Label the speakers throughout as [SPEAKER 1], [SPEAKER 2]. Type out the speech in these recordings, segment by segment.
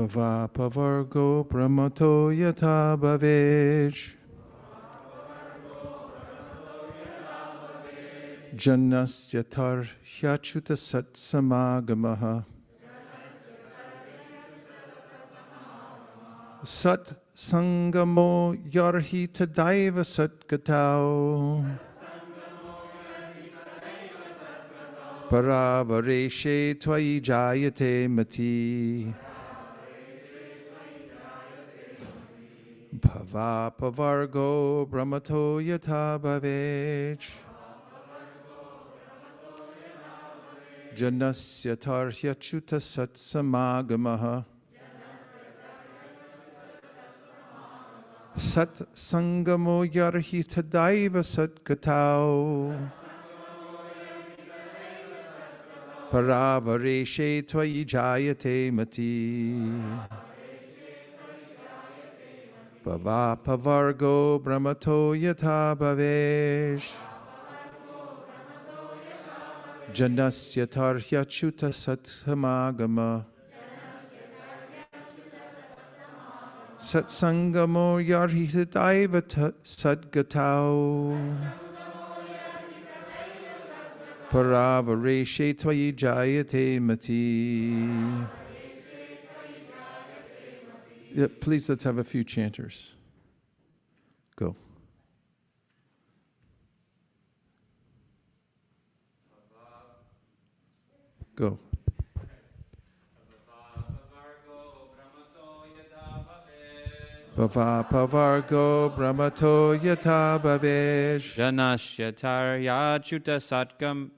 [SPEAKER 1] Bhava apavargo brahmato yata bhavaj. Janasya tar hyachuta sat samagamaha. Sat sangamo yarhi tadaiva sat gatao. Paravareshe tvai jayate mati. Bhava pavargo brahmato yata bhavaj. Janasya tarhyachuta sat samagamaha. Sat sangamo yarhi tadaiva sat gatao. Paravareshe tvai jayate mati. Bhava pavargo brahmato yata bhavaj. Janasya tarhyachuta sat samagama. Sat sangamo yarhi tadaiva sat gatao. Paravareshe tvai jayate mati. Yeah, please, let's have a few chanters. Go. Go. Bhava pavargo brahmato yata bhavaj.
[SPEAKER 2] Janasya tarhyachuta satkam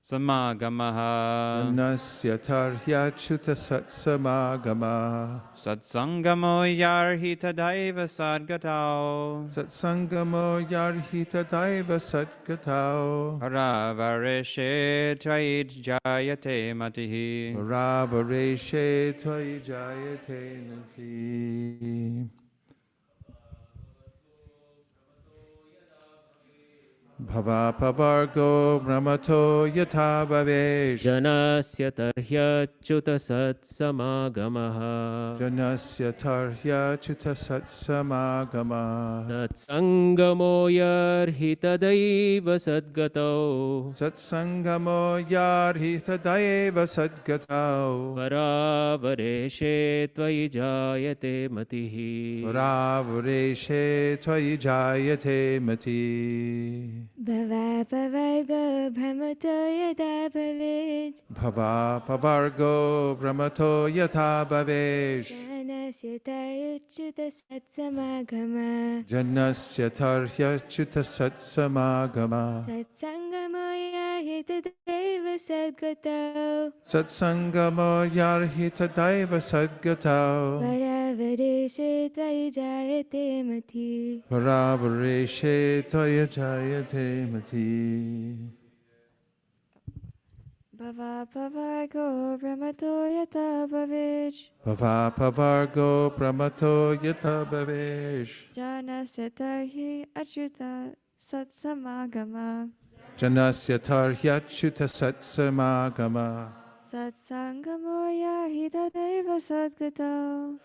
[SPEAKER 2] samagamaha.
[SPEAKER 1] Janasya tarhyachuta sat samagama.
[SPEAKER 2] Satsangamo yarhi tadaiva sadgatao.
[SPEAKER 1] Satsangamo yarhi tadaiva satgatao.
[SPEAKER 2] Paravareshe tvai jayate matihi.
[SPEAKER 1] Paravareshe tvai jayate matihi. Bhava pavargo brahmato yata bhavaj.
[SPEAKER 3] Janasya tarhyachuta sat samagamaha.
[SPEAKER 1] Janasya tarhyachuta sat samagama.
[SPEAKER 3] Satsangamo yarhi tadaiva sadgatau.
[SPEAKER 1] Satsangamo yarhi tadaiva sadgatau.
[SPEAKER 3] Paravareshe tvai jayate matihi.
[SPEAKER 1] Paravareshe tvai jayate mati.
[SPEAKER 4] Bhava apavarga brahmato yata bhavaj.
[SPEAKER 1] Bhava pavargo brahmato yata bhavaj.
[SPEAKER 4] Janasya tarhyachuta sat samagama.
[SPEAKER 1] Janasya tarhyachuta sat samagama.
[SPEAKER 4] Satsangamo yarhi tadaiva sadgatau.
[SPEAKER 1] Satsangamo yarhi tadaiva sadgatau.
[SPEAKER 4] Paravareshe tvai jayate mati.
[SPEAKER 1] Paravareshe tvai jayate mati.
[SPEAKER 4] Bhava apavargo brahmato yata bhavaj.
[SPEAKER 1] Bhava pavargo brahmato yata bhavaj.
[SPEAKER 4] Janasya tarhyachuta sat samagama.
[SPEAKER 1] Janasya tarhyachuta sat samagama.
[SPEAKER 4] Satsangamo yarhi tadaiva sadgatau.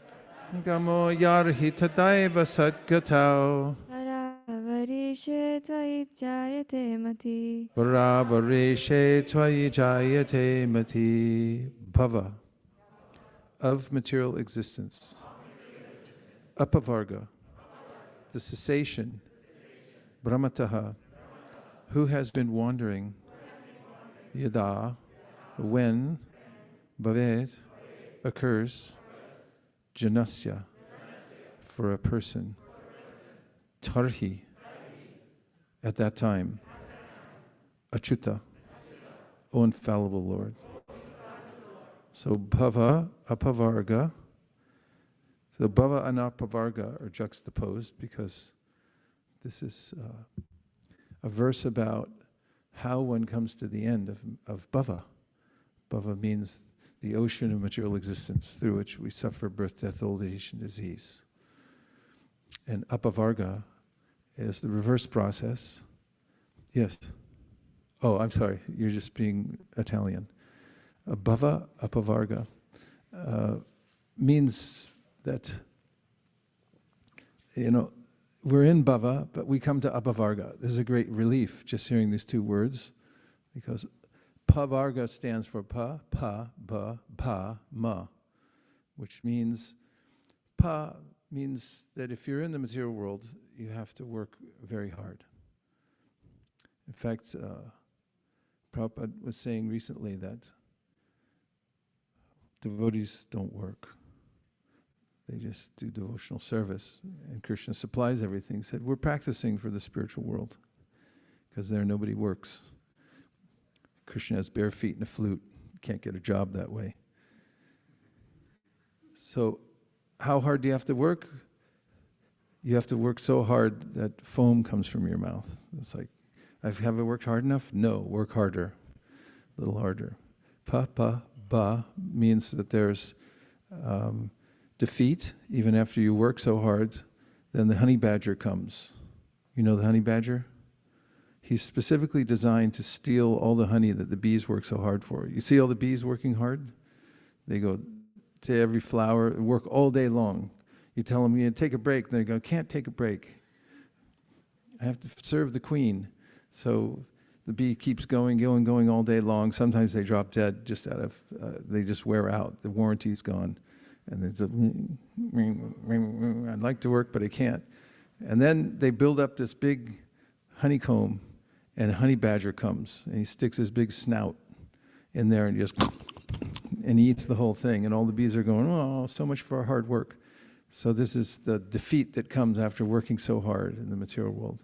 [SPEAKER 1] Gamo yarhi tadaiva sadgatau.
[SPEAKER 4] Paravareshe tvai jayate mati.
[SPEAKER 1] Paravareshe tvai jayate mati. Bhava, of material existence. Apavarga, the cessation. Brahmataha, who has been wandering. Yada, when. Bhavet, occurs. Janasya, for a person. Tarhi, at that time. Achyuta, O infallible Lord. So bhava, apavarga. So bhava and apavarga are juxtaposed because this is a verse about how one comes to the end of bhava. Bhava means the ocean of material existence through which we suffer birth, death, old age, and disease. And apavarga is the reverse process. Yes. Oh, I'm sorry. You're just being Italian. Bhava, apavarga means that, we're in Bhava, but we come to apavarga. This is a great relief just hearing these two words, because pavarga stands for pa, ma, which means, pa means that if you're in the material world, you have to work very hard. In fact, Prabhupada was saying recently that devotees don't work. They just do devotional service, and Krishna supplies everything. He said, we're practicing for the spiritual world, because there nobody works. Krishna has bare feet and a flute. Can't get a job that way. So how hard do you have to work? You have to work so hard that foam comes from your mouth. It's like, have I worked hard enough? No, work harder, a little harder. Ba means that there's defeat, even after you work so hard. Then the honey badger comes. You know the honey badger? He's specifically designed to steal all the honey that the bees work so hard for. You see all the bees working hard? They go to every flower, work all day long. You tell them, take a break. They go, can't take a break. I have to serve the queen. So the bee keeps going all day long. Sometimes they drop dead just out of, they just wear out. The warranty's gone. And it's I'd like to work, but I can't. And then they build up this big honeycomb, and a honey badger comes, and he sticks his big snout in there and he eats the whole thing. And all the bees are going, oh, so much for our hard work. So this is the defeat that comes after working so hard in the material world.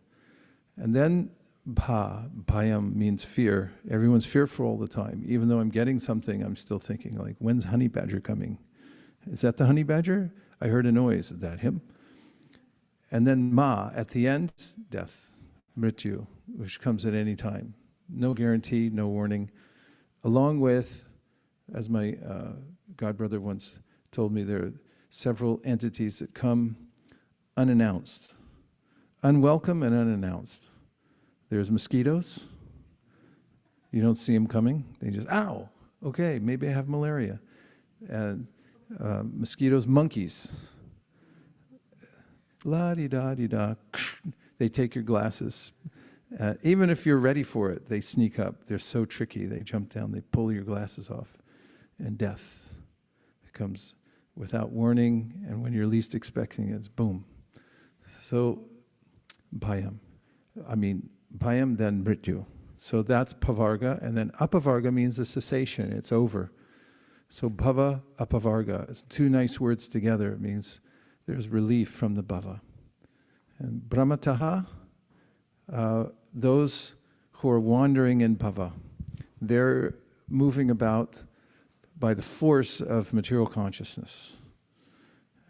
[SPEAKER 1] And then bhayam means fear. Everyone's fearful all the time. Even though I'm getting something, I'm still thinking, like, when's honey badger coming? Is that the honey badger? I heard a noise. Is that him? And then ma, at the end, death, mrityu, which comes at any time. No guarantee, no warning. Along with, as my godbrother once told me, there are several entities that come unannounced, unwelcome and unannounced. There's mosquitoes. You don't see them coming. They just, ow, okay, maybe I have malaria. And mosquitoes, monkeys. La-di-da-di-da. They take your glasses. Even if you're ready for it, they sneak up. They're so tricky. They jump down. They pull your glasses off. And death comes without warning. And when you're least expecting it, it's boom. So, bhayam. Bhayam, then mrityu. So that's pavarga. And then apavarga means the cessation. It's over. So bhava, apavarga, it's two nice words together. It means there's relief from the bhava. And brahmataha, those who are wandering in bhava, they're moving about by the force of material consciousness.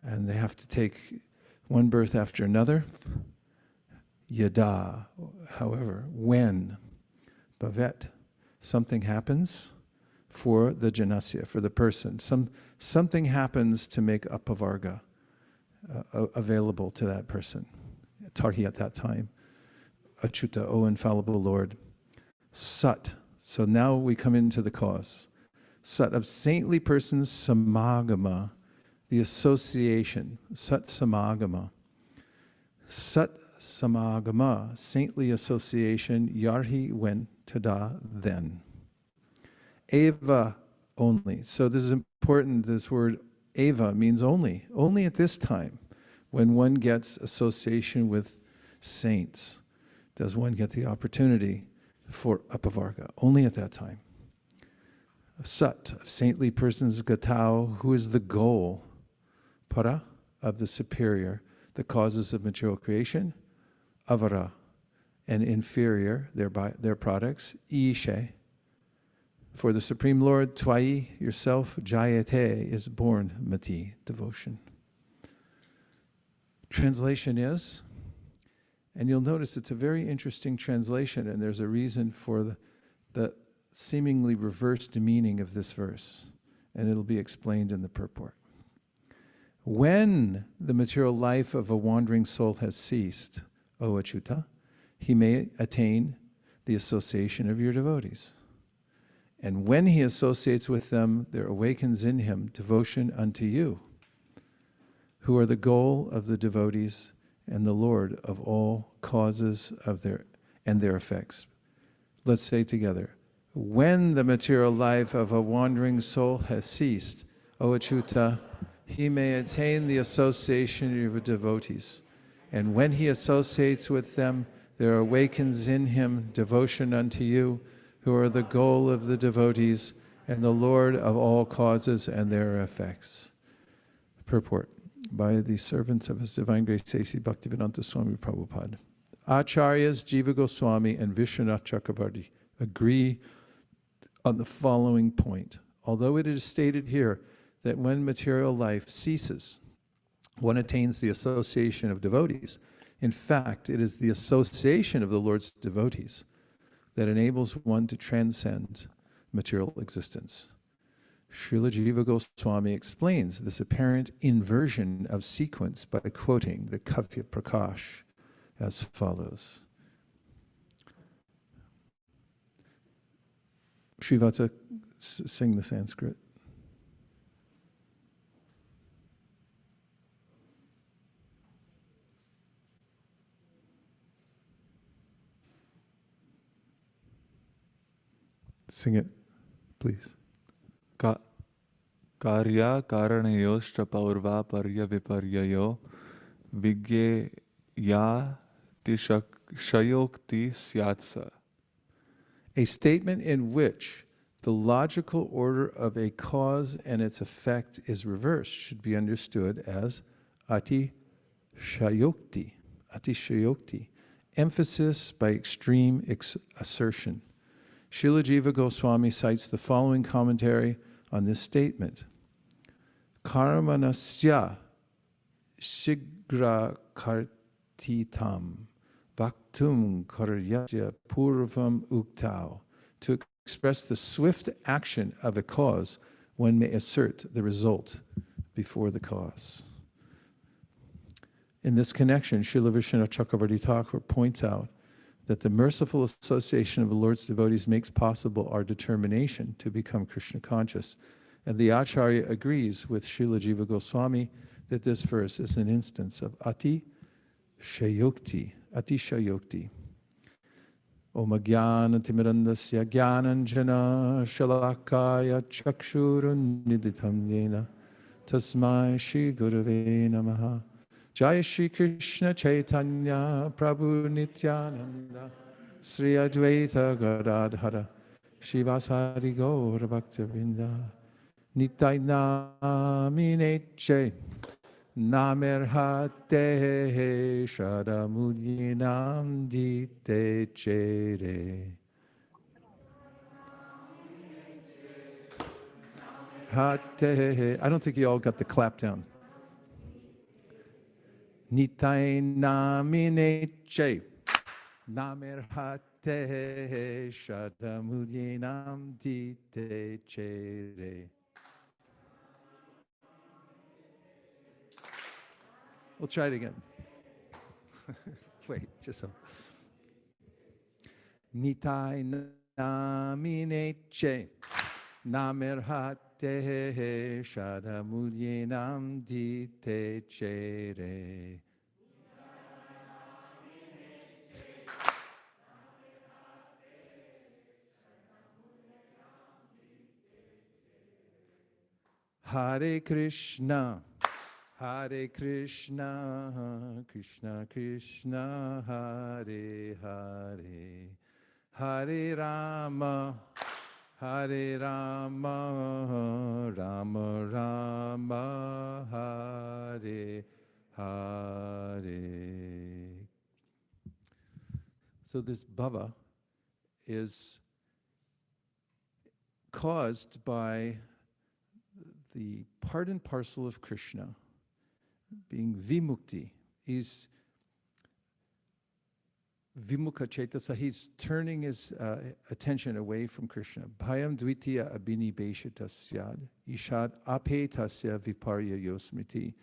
[SPEAKER 1] And they have to take one birth after another. Yada, however, when, bhavet, something happens for the janasya, for the person. Something happens to make apavarga available to that person. Tarhi at that time. Achyuta, O infallible Lord. Sat. So now we come into the cause. Sat, of saintly persons, samagama, the association. Sat samagama. Sat samagama, saintly association, yarhi, when, tada, then. Eva, only. So this is important, this word eva means only. Only at this time, when one gets association with saints, does one get the opportunity for apavarga. Only at that time. Sat, of saintly persons, gatau, who is the goal, para, of the superior, the causes of material creation, avara, and inferior, their products, ishe. For the Supreme Lord, Tvai, yourself, Jayate, is born, Mati, devotion. Translation is, and you'll notice it's a very interesting translation, and there's a reason for the seemingly reversed meaning of this verse, and it'll be explained in the purport. When the material life of a wandering soul has ceased, O Achyuta, he may attain the association of your devotees. And when he associates with them, there awakens in him devotion unto you. who are the goal of the devotees and the Lord of all causes of their effects. Let's say together, when the material life of a wandering soul has ceased, O Achyuta, he may attain the association of devotees. And when he associates with them, there awakens in him devotion unto you, who are the goal of the devotees and the Lord of all causes and their effects. Purport by the servants of His Divine Grace A.C. Bhaktivedanta Swami Prabhupada. Acharyas Jiva Goswami and Vishwanath Chakravarti agree on the following point. Although it is stated here that when material life ceases, one attains the association of devotees, in fact, it is the association of the Lord's devotees that enables one to transcend material existence. Srila Jiva Goswami explains this apparent inversion of sequence by quoting the Kavya Prakash as follows. Srivata, sing the Sanskrit. Sing it, please.
[SPEAKER 5] Karya karanayoshtra paurva parya viparyayo vigya tishayokti syatsa.
[SPEAKER 1] A statement in which the logical order of a cause and its effect is reversed should be understood as atishayokti, emphasis by extreme assertion. Srila Jiva Goswami cites the following commentary on this statement. Karmanasya shigra kartitam vaktum karyasya purvam uktau. To express the swift action of a cause, one may assert the result before the cause. In this connection, Srila Vishwanath Chakravarti Thakur points out that the merciful association of the Lord's devotees makes possible our determination to become Krishna conscious. And the Acharya agrees with Srila Jiva Goswami that this verse is an instance of atishayokti. Om Jnana Timirandasya Jnananjana Shalakaya Chakshurun Niditam Yena Tasmai Shri Gurave Namaha. Jai Shri Krishna Chaitanya Prabhu Nityananda Sri Advaita Gadadhara Shivasari Gaura Bhaktivinoda Nitai Namineche Namerhate Shadamulinam Dite Chere Hate. I don't think you all got the clap down. Nitai namineche namerhate shadamulinam dite chere. We'll try it again. Wait, just so. Nitai namineche namerhate shadamulinam dite chere. Hare Krishna, Krishna Krishna, Hare Hare, Hare Rama, Rama Rama, Hare Hare. So this bhava is caused by the part and parcel of Krishna being vimukti. He's vimukha cetasa, he's turning his attention away from Krishna. Bhayam dvitiya abhinibeshita syad, ishad apetasya viparya yosmriti.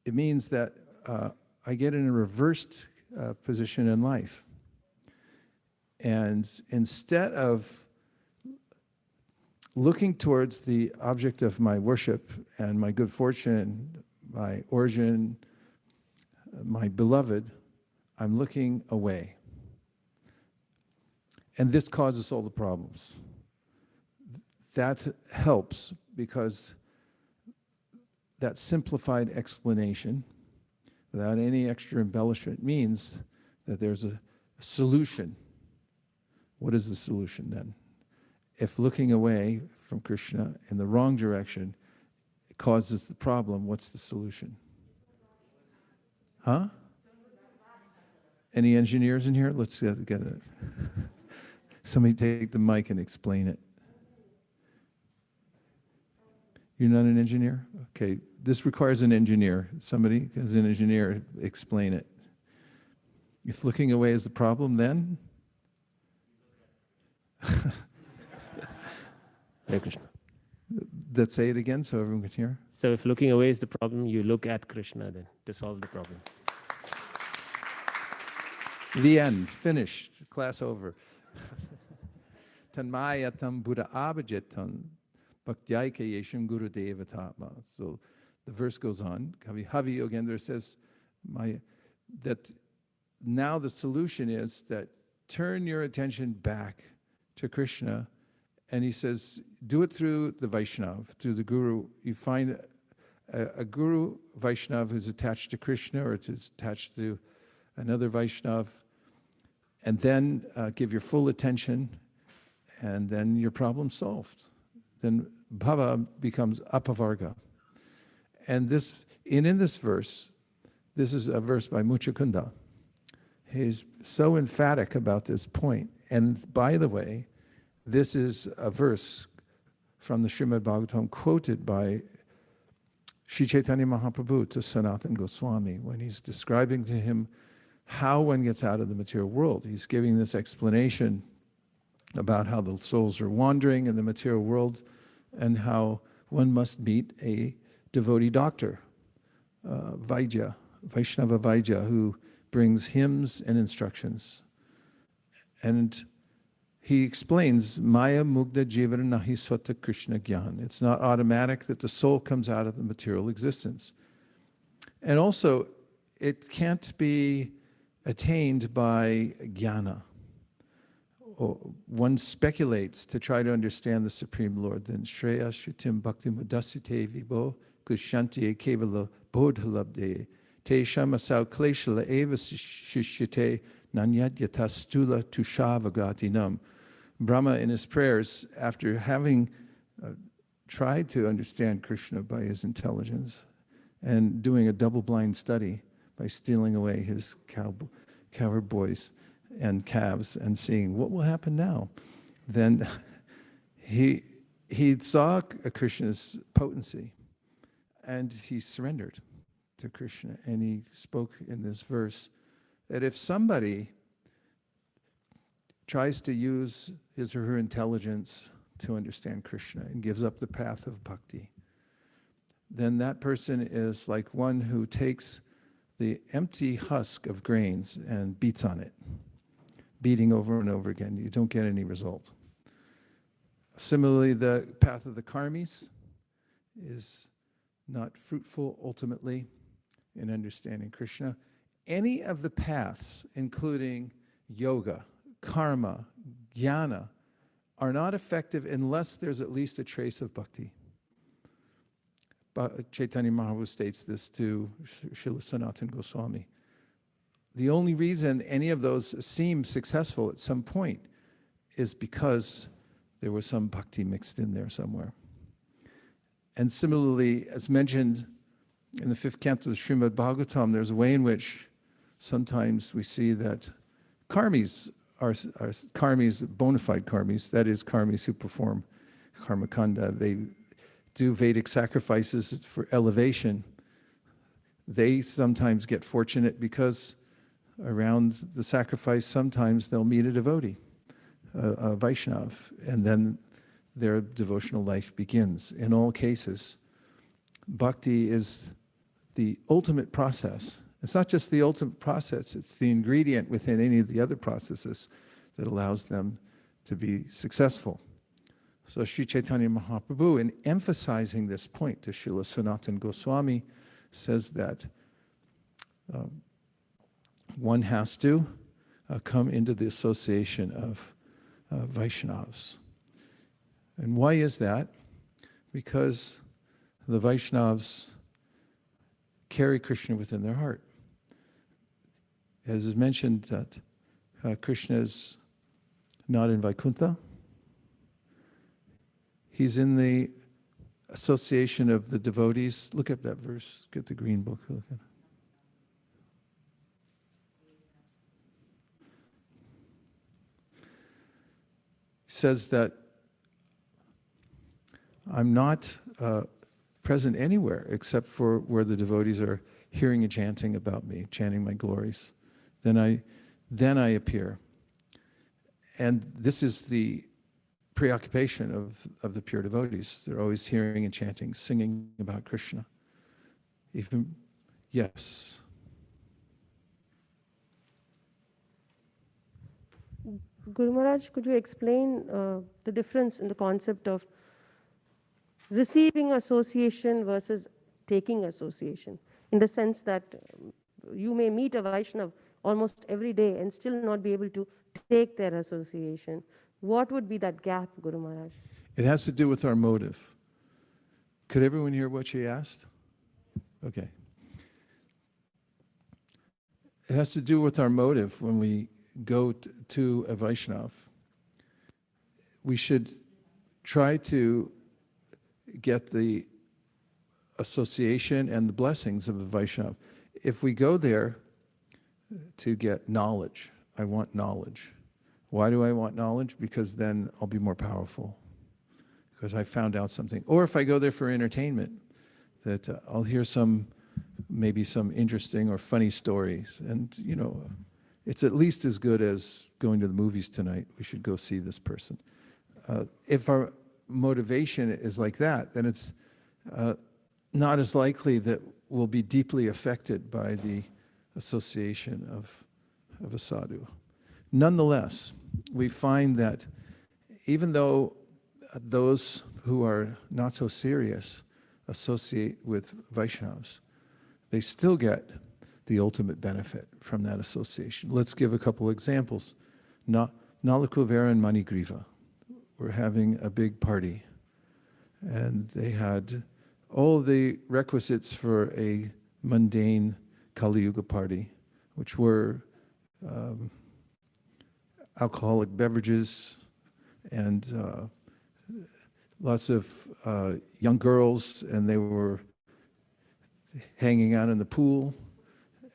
[SPEAKER 1] It means that I get in a reversed position in life. And instead of looking towards the object of my worship and my good fortune, my origin, my beloved, I'm looking away. And this causes all the problems. That helps because that simplified explanation, without any extra embellishment, means that there's a solution. What is the solution then? If looking away from Krishna in the wrong direction causes the problem, what's the solution? Huh? Any engineers in here? Let's get it. Somebody take the mic and explain it. You're not an engineer? Okay, this requires an engineer. Somebody as an engineer, explain it. If looking away is the problem, then?
[SPEAKER 3] Hare Krishna.
[SPEAKER 1] Let's say it again so everyone can hear.
[SPEAKER 3] So if looking away is the problem, you look at Krishna then to solve the problem.
[SPEAKER 1] The end. Finished. Class over. Tanmayatam Buddha abhajetam bhaktyayika yesham guru devatatma. So the verse goes on. Kavi Yogendra says that now the solution is that turn your attention back to Krishna. And he says, do it through the Vaishnav, through the Guru. You find a Guru Vaishnav who's attached to Krishna or is attached to another Vaishnav, and then give your full attention, and then your problem's solved. Then Bhava becomes apavarga. And in this verse, this is a verse by Muchakunda. He's so emphatic about this point. And by the way, this is a verse from the Srimad Bhagavatam quoted by Sri Chaitanya Mahaprabhu to Sanatana Goswami when he's describing to him how one gets out of the material world. He's giving this explanation about how the souls are wandering in the material world and how one must meet a devotee doctor, Vaidya, Vaishnava Vaidya, who brings hymns and instructions. And he explains, Maya Mugda Jivara Nahi Swata Krishna Gyan. It's not automatic that the soul comes out of the material existence. And also, it can't be attained by jnana. One speculates to try to understand the Supreme Lord. Then Shreya Shrutim Bhakti Mudasite Vibo Kushanti Kevala Bodhalabde Te Shamasau Kleshala Eva Shishite Nanyad Yatastula Tushavagatinam. Brahma, in his prayers, after having tried to understand Krishna by his intelligence and doing a double-blind study by stealing away his cowherd boys and calves and seeing what will happen now, then he saw Krishna's potency and he surrendered to Krishna. And he spoke in this verse that if somebody tries to use his or her intelligence to understand Krishna and gives up the path of bhakti, then that person is like one who takes the empty husk of grains and beats on it, beating over and over again. You don't get any result. Similarly, the path of the karmis is not fruitful ultimately in understanding Krishna. Any of the paths, including yoga, karma, jnana, are not effective unless there's at least a trace of bhakti. Chaitanya Mahaprabhu states this to Srila Sanatana Goswami. The only reason any of those seem successful at some point is because there was some bhakti mixed in there somewhere. And similarly, as mentioned in the 5th canto of the Srimad Bhagavatam, there's a way in which sometimes we see that karmis are karmis, bona fide karmis, that is karmis who perform karmakanda. They do Vedic sacrifices for elevation. They sometimes get fortunate because around the sacrifice, sometimes they'll meet a devotee, a Vaishnav, and then their devotional life begins. In all cases, bhakti is the ultimate process. It's not just the ultimate process, it's the ingredient within any of the other processes that allows them to be successful. So Sri Chaitanya Mahaprabhu, in emphasizing this point to Srila Sanatana Goswami, says that one has to come into the association of Vaishnavas. And why is that? Because the Vaishnavas carry Krishna within their heart. As is mentioned that Krishna is not in Vaikuntha. He's in the association of the devotees. Look at that verse. Get the green book. Look at it. Says that I'm not present anywhere except for where the devotees are hearing and chanting about me, chanting my glories. Then I appear. And this is the preoccupation of the pure devotees. They're always hearing and chanting, singing about Krishna. Even, yes.
[SPEAKER 6] Guru Maharaj, could you explain the difference in the concept of receiving association versus taking association? In the sense that you may meet a Vaishnava almost every day and still not be able to take their association. What would be that gap, Guru Maharaj?
[SPEAKER 1] It has to do with our motive. Could everyone hear what she asked? Okay. It has to do with our motive when we go to a Vaishnava. We should try to get the association and the blessings of the Vaishnava. If we go there to get knowledge, I want knowledge. Why do I want knowledge? Because then I'll be more powerful. Because I found out something. Or if I go there for entertainment, that I'll hear maybe some interesting or funny stories. And, you know, it's at least as good as going to the movies tonight. We should go see this person. If our motivation is like that, then it's not as likely that we'll be deeply affected by the association of a sadhu. Nonetheless, we find that even though those who are not so serious associate with Vaishnavas, they still get the ultimate benefit from that association. Let's give a couple examples. Nalakuvera and Manigriva were having a big party, and they had all the requisites for a mundane Kali Yuga party, which were alcoholic beverages and lots of young girls, and they were hanging out in the pool,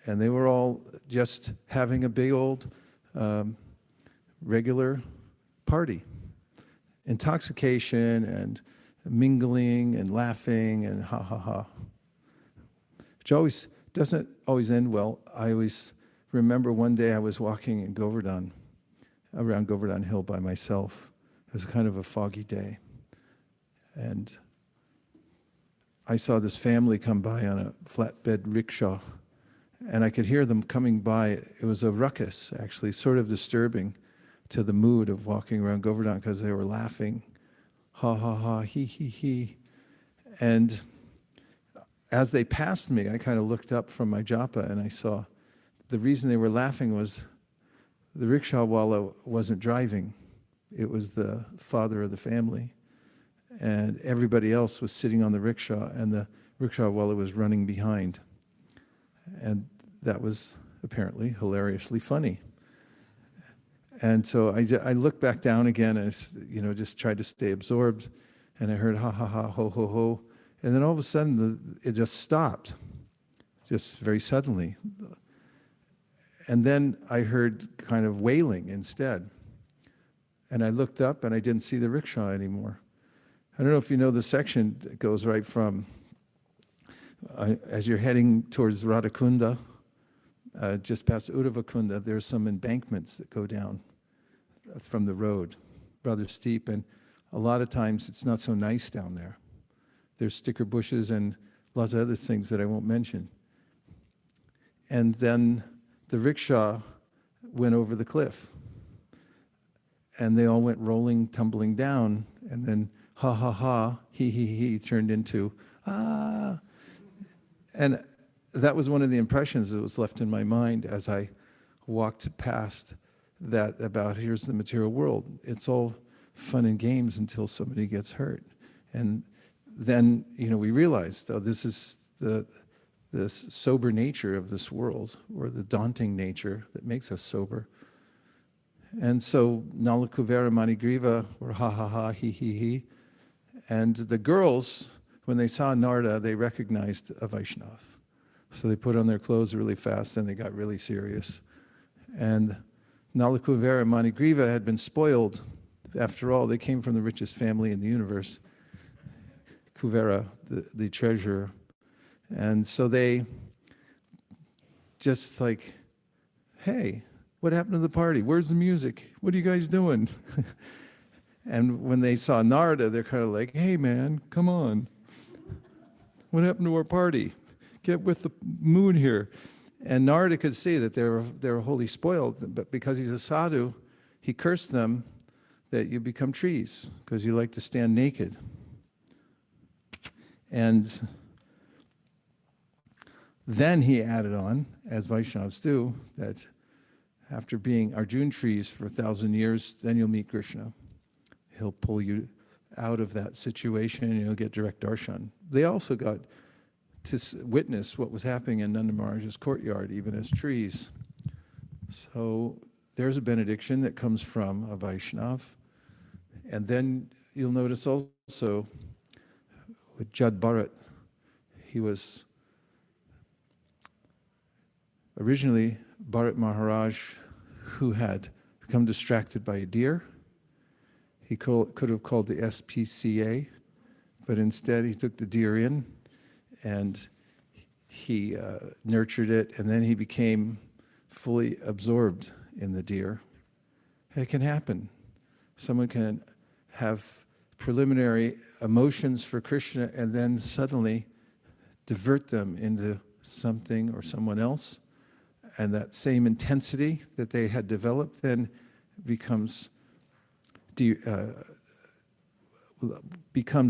[SPEAKER 1] and they were all just having a big old regular party. Intoxication and mingling and laughing and ha ha ha, which doesn't always end well. I always remember one day I was walking in Govardhan, around Govardhan Hill by myself. It was kind of a foggy day. And I saw this family come by on a flatbed rickshaw, and I could hear them coming by. It was a ruckus, actually, sort of disturbing to the mood of walking around Govardhan because they were laughing, ha ha ha, he he he. And as they passed me, I kind of looked up from my japa and I saw the reason they were laughing was the rickshawwala wasn't driving. It was the father of the family. And everybody else was sitting on the rickshaw, and the rickshawwala was running behind. And that was apparently hilariously funny. And so I looked back down again and, you know, just tried to stay absorbed. And I heard ha ha ha, ho ho ho. And then all of a sudden it just stopped, just very suddenly. And then I heard kind of wailing instead. And I looked up and I didn't see the rickshaw anymore. I don't know if you know the section that goes right from, as you're heading towards Radhakunda, just past Uddhavakunda, there's some embankments that go down from the road, rather steep, and a lot of times it's not so nice down there. There's sticker bushes and lots of other things that I won't mention. And then the rickshaw went over the cliff, and they all went rolling, tumbling down, And then ha ha ha, he turned into ah. And that was one of the impressions that was left in my mind as I walked past that about here's the material world. It's all fun and games until somebody gets hurt. And then, we realized, oh, this is the sober nature of this world, or the daunting nature that makes us sober. And so Nalakuvera Manigriva were ha ha ha, he. And the girls, when they saw Narada, they recognized a Vaishnava. So they put on their clothes really fast and they got really serious. And Nalakuvera Manigriva had been spoiled. After all, they came from the richest family in the universe. Kuvera, the treasurer. And so they just like, hey, what happened to the party? Where's the music? What are you guys doing? And when they saw Narada, they're kind of like, hey man, come on. What happened to our party? Get with the mood here. And Narada could see that they were wholly spoiled, but because he's a sadhu, he cursed them that you become trees, because you like to stand naked. And then he added on, as Vaishnavas do, that after being Arjuna trees for 1,000 years, then you'll meet Krishna. He'll pull you out of that situation and you'll get direct darshan. They also got to witness what was happening in Nanda Maharaj's courtyard, even as trees. So there's a benediction that comes from a Vaishnav. And then you'll notice also with Jad Bharat, he was originally Bharat Maharaj, who had become distracted by a deer. He could have called the SPCA, but instead he took the deer in and he nurtured it, and then he became fully absorbed in the deer. It can happen. Someone can have preliminary emotions for Krishna and then suddenly divert them into something or someone else. And that same intensity that they had developed then becomes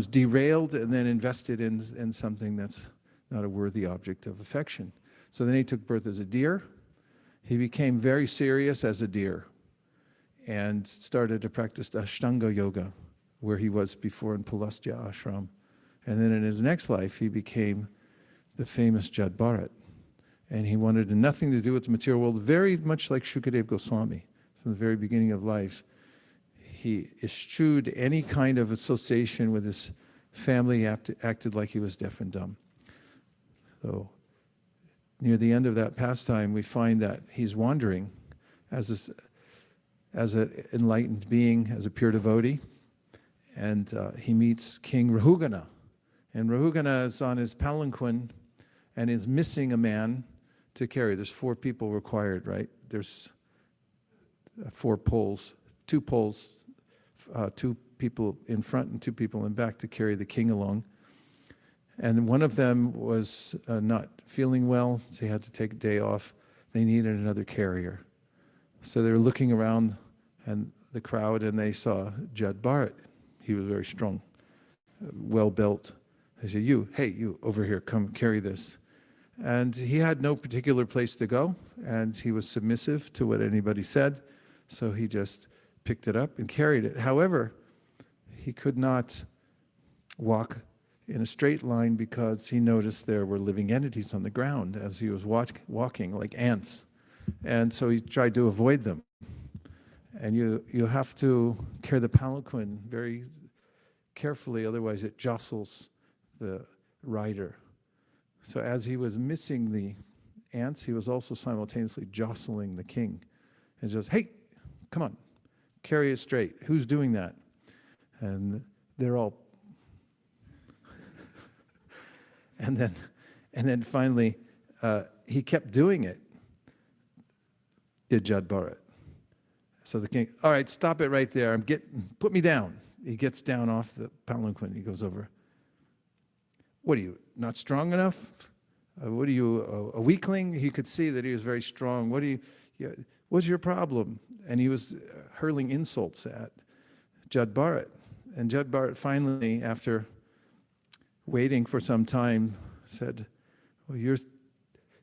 [SPEAKER 1] derailed and then invested in something that's not a worthy object of affection. So then he took birth as a deer. He became very serious as a deer and started to practice Ashtanga Yoga, where he was before in Pulastya Ashram. And then in his next life, he became the famous Jad Bharat. And he wanted nothing to do with the material world, very much like Jiva Goswami. From the very beginning of life, he eschewed any kind of association with his family, acted like he was deaf and dumb. So near the end of that pastime, we find that he's wandering as an enlightened being, as a pure devotee, and he meets King Rahugana. And Rahugana is on his palanquin and is missing a man to carry. There's 4 people required, right? There's 4 poles, 2 poles, 2 people in front and 2 people in back to carry the king along. And one of them was not feeling well, so he had to take a day off. They needed another carrier. So they were looking around and the crowd, and they saw Jad Bharat. He was very strong, well built. They said, you, over here, come carry this. And he had no particular place to go, and he was submissive to what anybody said, so he just picked it up and carried it. However, he could not walk in a straight line because he noticed there were living entities on the ground as he was walking like ants. And so he tried to avoid them. And you have to carry the palanquin very carefully, otherwise it jostles the rider. So as he was missing the ants, he was also simultaneously jostling the king. And just, hey, come on, carry it straight. Who's doing that? And they're all... And then finally, he kept doing it, did Jad Bharat. So the king, all right, stop it right there. Put me down. He gets down off the palanquin. He goes over. What are you, not strong enough? What are you, a weakling? He could see that he was very strong. What's your problem? And he was hurling insults at Jad Bharat. Jud Bharat finally, after waiting for some time, said, well, you're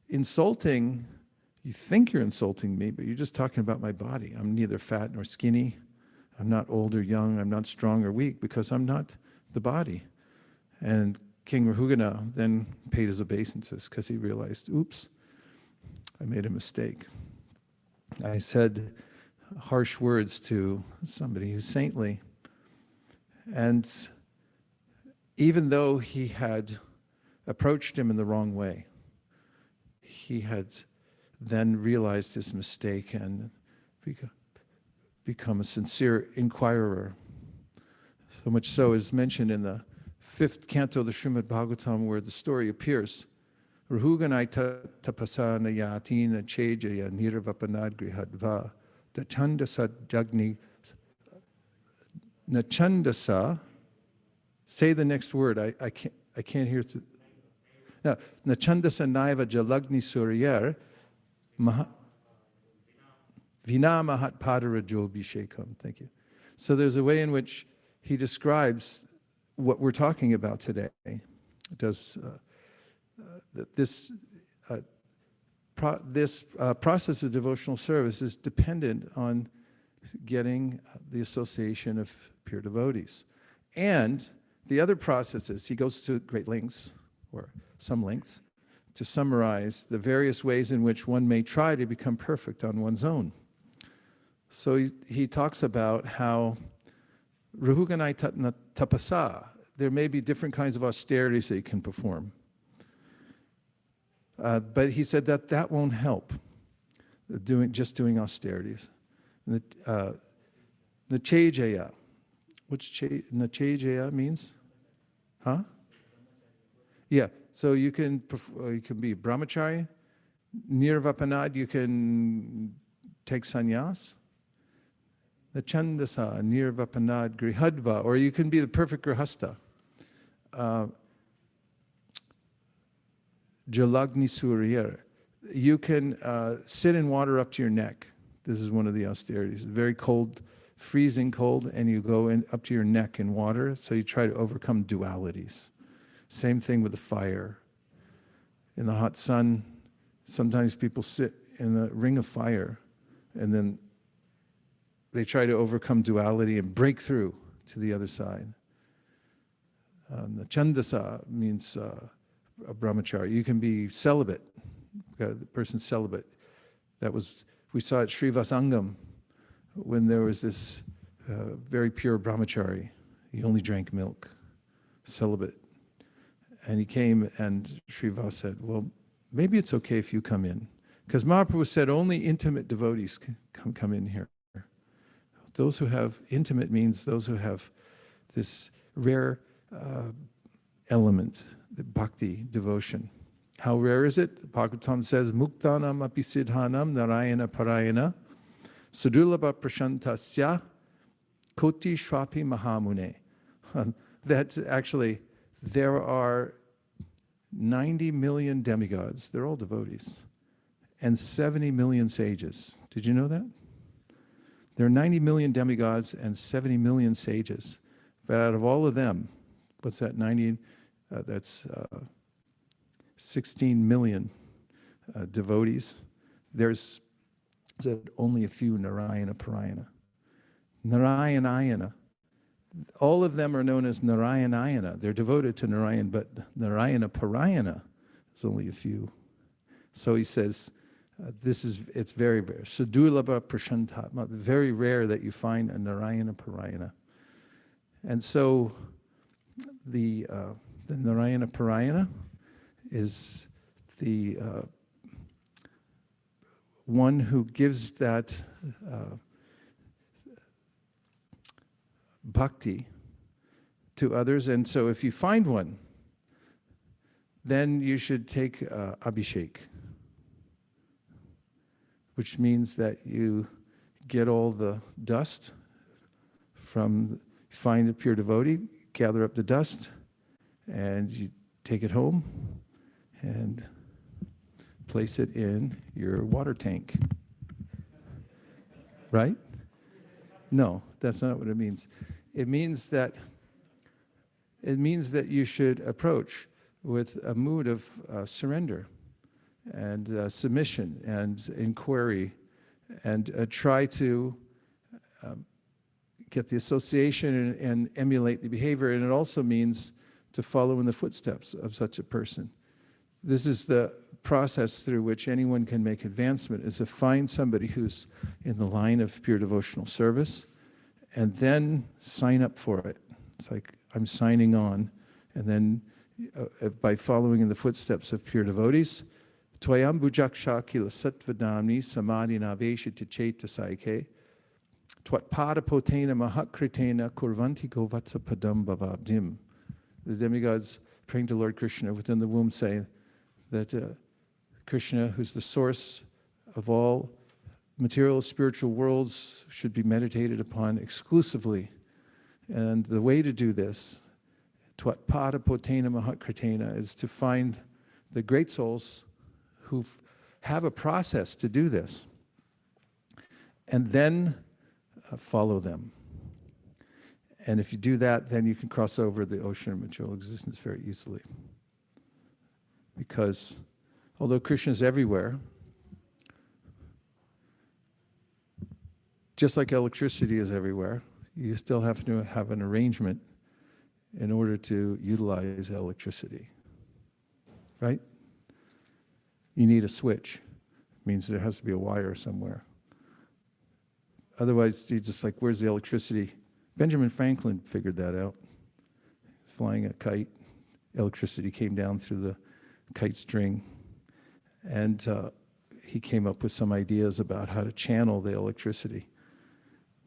[SPEAKER 1] insulting, you think you're insulting me, but you're just talking about my body. I'm neither fat nor skinny. I'm not old or young. I'm not strong or weak because I'm not the body. And King Rahugana then paid his obeisances because he realized, oops, I made a mistake. I said harsh words to somebody who's saintly. And even though he had approached him in the wrong way, he had then realized his mistake and become a sincere inquirer. So much so is mentioned in the 5th canto of the Srimad Bhagavatam, where the story appears. Rahuganai tapasana yatina chejaya nirvapanad grihadva dachandasa jagni nachandasa. Say the next word. I can't hear. Now, nachandasa naiva jalagni suryer vina mahat padara jobhishekam. Thank you. So there's a way in which he describes what we're talking about today. It does this process of devotional service is dependent on getting the association of pure devotees. And the other processes, he goes to great lengths, or some lengths, to summarize the various ways in which one may try to become perfect on one's own. So he talks about how Rahuganai tapasa, there may be different kinds of austerities that you can perform. But he said that that won't help, just doing austerities. The chejaya, which nachejaya means? Huh? Yeah, so you can be brahmachari, nirvapanad, you can take sannyas. The chandasa, nirvapanad, grihadva, or you can be the perfect grihasta. Jalagni suryer. You can sit in water up to your neck. This is one of the austerities. Very cold, freezing cold, and you go in up to your neck in water. So you try to overcome dualities. Same thing with the fire. In the hot sun, sometimes people sit in a ring of fire, and then they try to overcome duality and break through to the other side. The chandasa means a brahmachari. You can be celibate. The person's celibate. That was, we saw at Srivasangam when there was this very pure brahmachari. He only drank milk, celibate. And he came and Srivas said, well, maybe it's okay if you come in. Because Mahaprabhu said only intimate devotees can come in here. Those who have, intimate means those who have this rare element, the bhakti, devotion. How rare is it? Bhagavatam says, Muktanam api siddhanam narayana parayana sudulabha prashantasya koti shvapi mahamune. That's actually, there are 90 million demigods, they're all devotees, and 70 million sages. Did you know that? There are 90 million demigods and 70 million sages. But out of all of them, what's that, 90? That's 16 million devotees. There's only a few Narayana Parayana. Narayanayana. All of them are known as Narayanayana. They're devoted to Narayan, but Narayana Parayana is only a few. So he says, it's very rare. Sadulabha Prashantatma, very rare that you find a Narayana Parayana. And so the Narayana Parayana is the one who gives that bhakti to others. And so if you find one, then you should take abhishek, which means that you get all the dust from, find a pure devotee, gather up the dust, and you take it home and place it in your water tank. Right? No, that's not what it means. It means that you should approach with a mood of surrender and submission and inquiry, and try to get the association and emulate the behavior. And it also means to follow in the footsteps of such a person. This is the process through which anyone can make advancement, is to find somebody who's in the line of pure devotional service and then sign up for it. It's like, I'm signing on. And then by following in the footsteps of pure devotees, Tvayam bujaksha kila satvadamni samadhi naveshiti chetasaike Twatpada potena mahakritena kurvanti govatsa padam bhavabdim. The demigods praying to Lord Krishna within the womb say that Krishna, who's the source of all material spiritual worlds, should be meditated upon exclusively. And the way to do this, Twatpada potena mahakritena, is to find the great souls who have a process to do this, and then follow them. And if you do that, then you can cross over the ocean of material existence very easily. Because although Krishna is everywhere, just like electricity is everywhere, you still have to have an arrangement in order to utilize electricity, right? You need a switch. It means there has to be a wire somewhere. Otherwise, you're just like, where's the electricity? Benjamin Franklin figured that out. Flying a kite, electricity came down through the kite string, and he came up with some ideas about how to channel the electricity.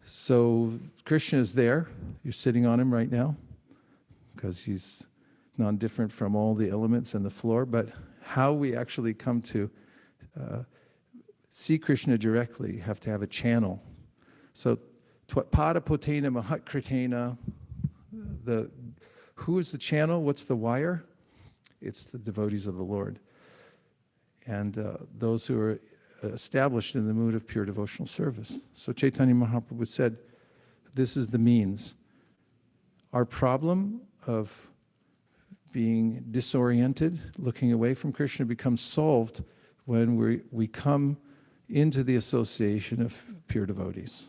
[SPEAKER 1] So Krishna is there. You're sitting on him right now because he's non-different from all the elements in the floor. But how we actually come to see Krishna directly, you have to have a channel. So Twatpada potena mahatkritena, who is the channel? What's the wire? It's the devotees of the Lord. And those who are established in the mood of pure devotional service. So Chaitanya Mahaprabhu said, this is the means. Our problem of being disoriented, looking away from Krishna, becomes solved when we come into the association of pure devotees.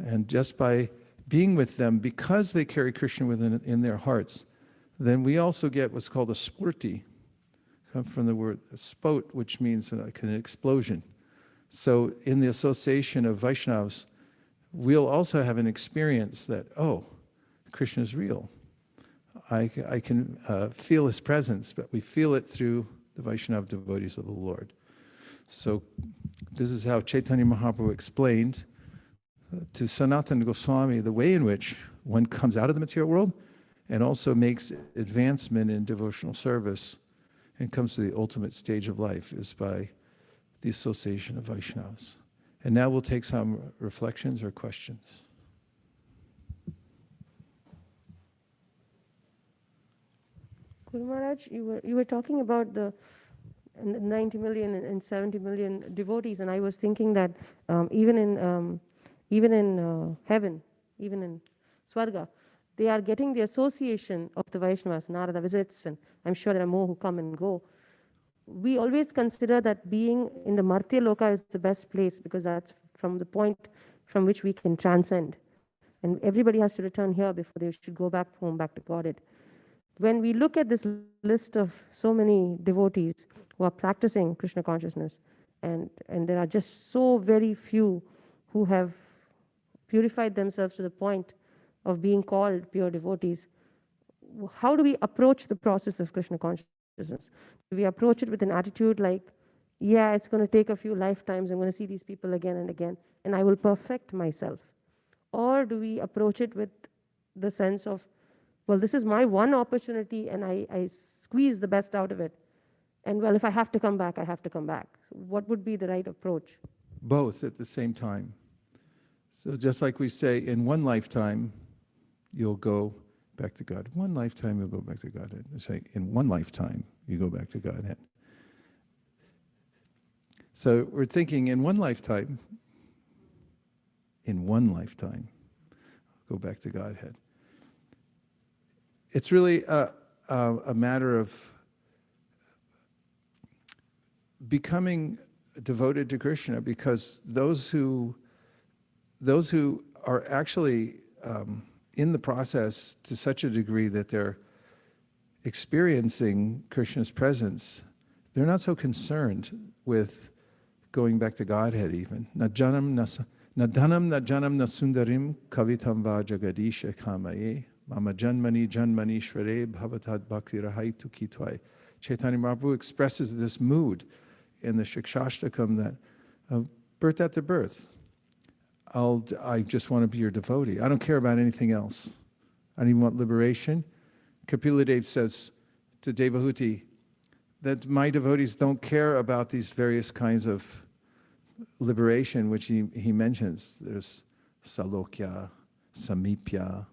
[SPEAKER 1] And just by being with them, because they carry Krishna within in their hearts, then we also get what's called a spurti, come from the word spot, which means like an explosion. So in the association of Vaishnavas, we'll also have an experience that, oh, Krishna is real. I can feel his presence, but we feel it through the Vaishnava devotees of the Lord. So this is how Chaitanya Mahaprabhu explained to Sanatana Goswami the way in which one comes out of the material world and also makes advancement in devotional service and comes to the ultimate stage of life is by the association of Vaishnavas. And now we'll take some reflections or questions.
[SPEAKER 6] Guru Maharaj, you were talking about the 90 million and 70 million devotees, and I was thinking that even in heaven, even in Swarga, they are getting the association of the Vaishnavas. Narada visits, and I'm sure there are more who come and go. We always consider that being in the Martya Loka is the best place because that's from the point from which we can transcend. And everybody has to return here before they should go back home, back to Godhead. When we look at this list of so many devotees who are practicing Krishna consciousness, and there are just so very few who have purified themselves to the point of being called pure devotees, how do we approach the process of Krishna consciousness? Do we approach it with an attitude like, yeah, it's going to take a few lifetimes, I'm going to see these people again and again, and I will perfect myself? Or do we approach it with the sense of, well, this is my one opportunity and I squeeze the best out of it. And well, if I have to come back, I have to come back. So what would be the right approach?
[SPEAKER 1] Both at the same time. So just like we say, in one lifetime, you'll go back to God. One lifetime, you'll go back to Godhead. We say, in one lifetime, you go back to Godhead. So we're thinking in one lifetime, go back to Godhead. It's really a matter of becoming devoted to Krishna, because those who are actually in the process to such a degree that they're experiencing Krishna's presence, they're not so concerned with going back to Godhead even. Na dhanam na sundarim kavitam va jagadisha kamaye mama janmani janmanishvare bhavatad bhakti rahaitu kitwai. Chaitanya Mahaprabhu expresses this mood in the Shikshashtakam that birth after birth, I just want to be your devotee. I don't care about anything else. I don't even want liberation. Kapila Dev says to Devotee that my devotees don't care about these various kinds of liberation, which he mentions. There's Salokya, Samipya,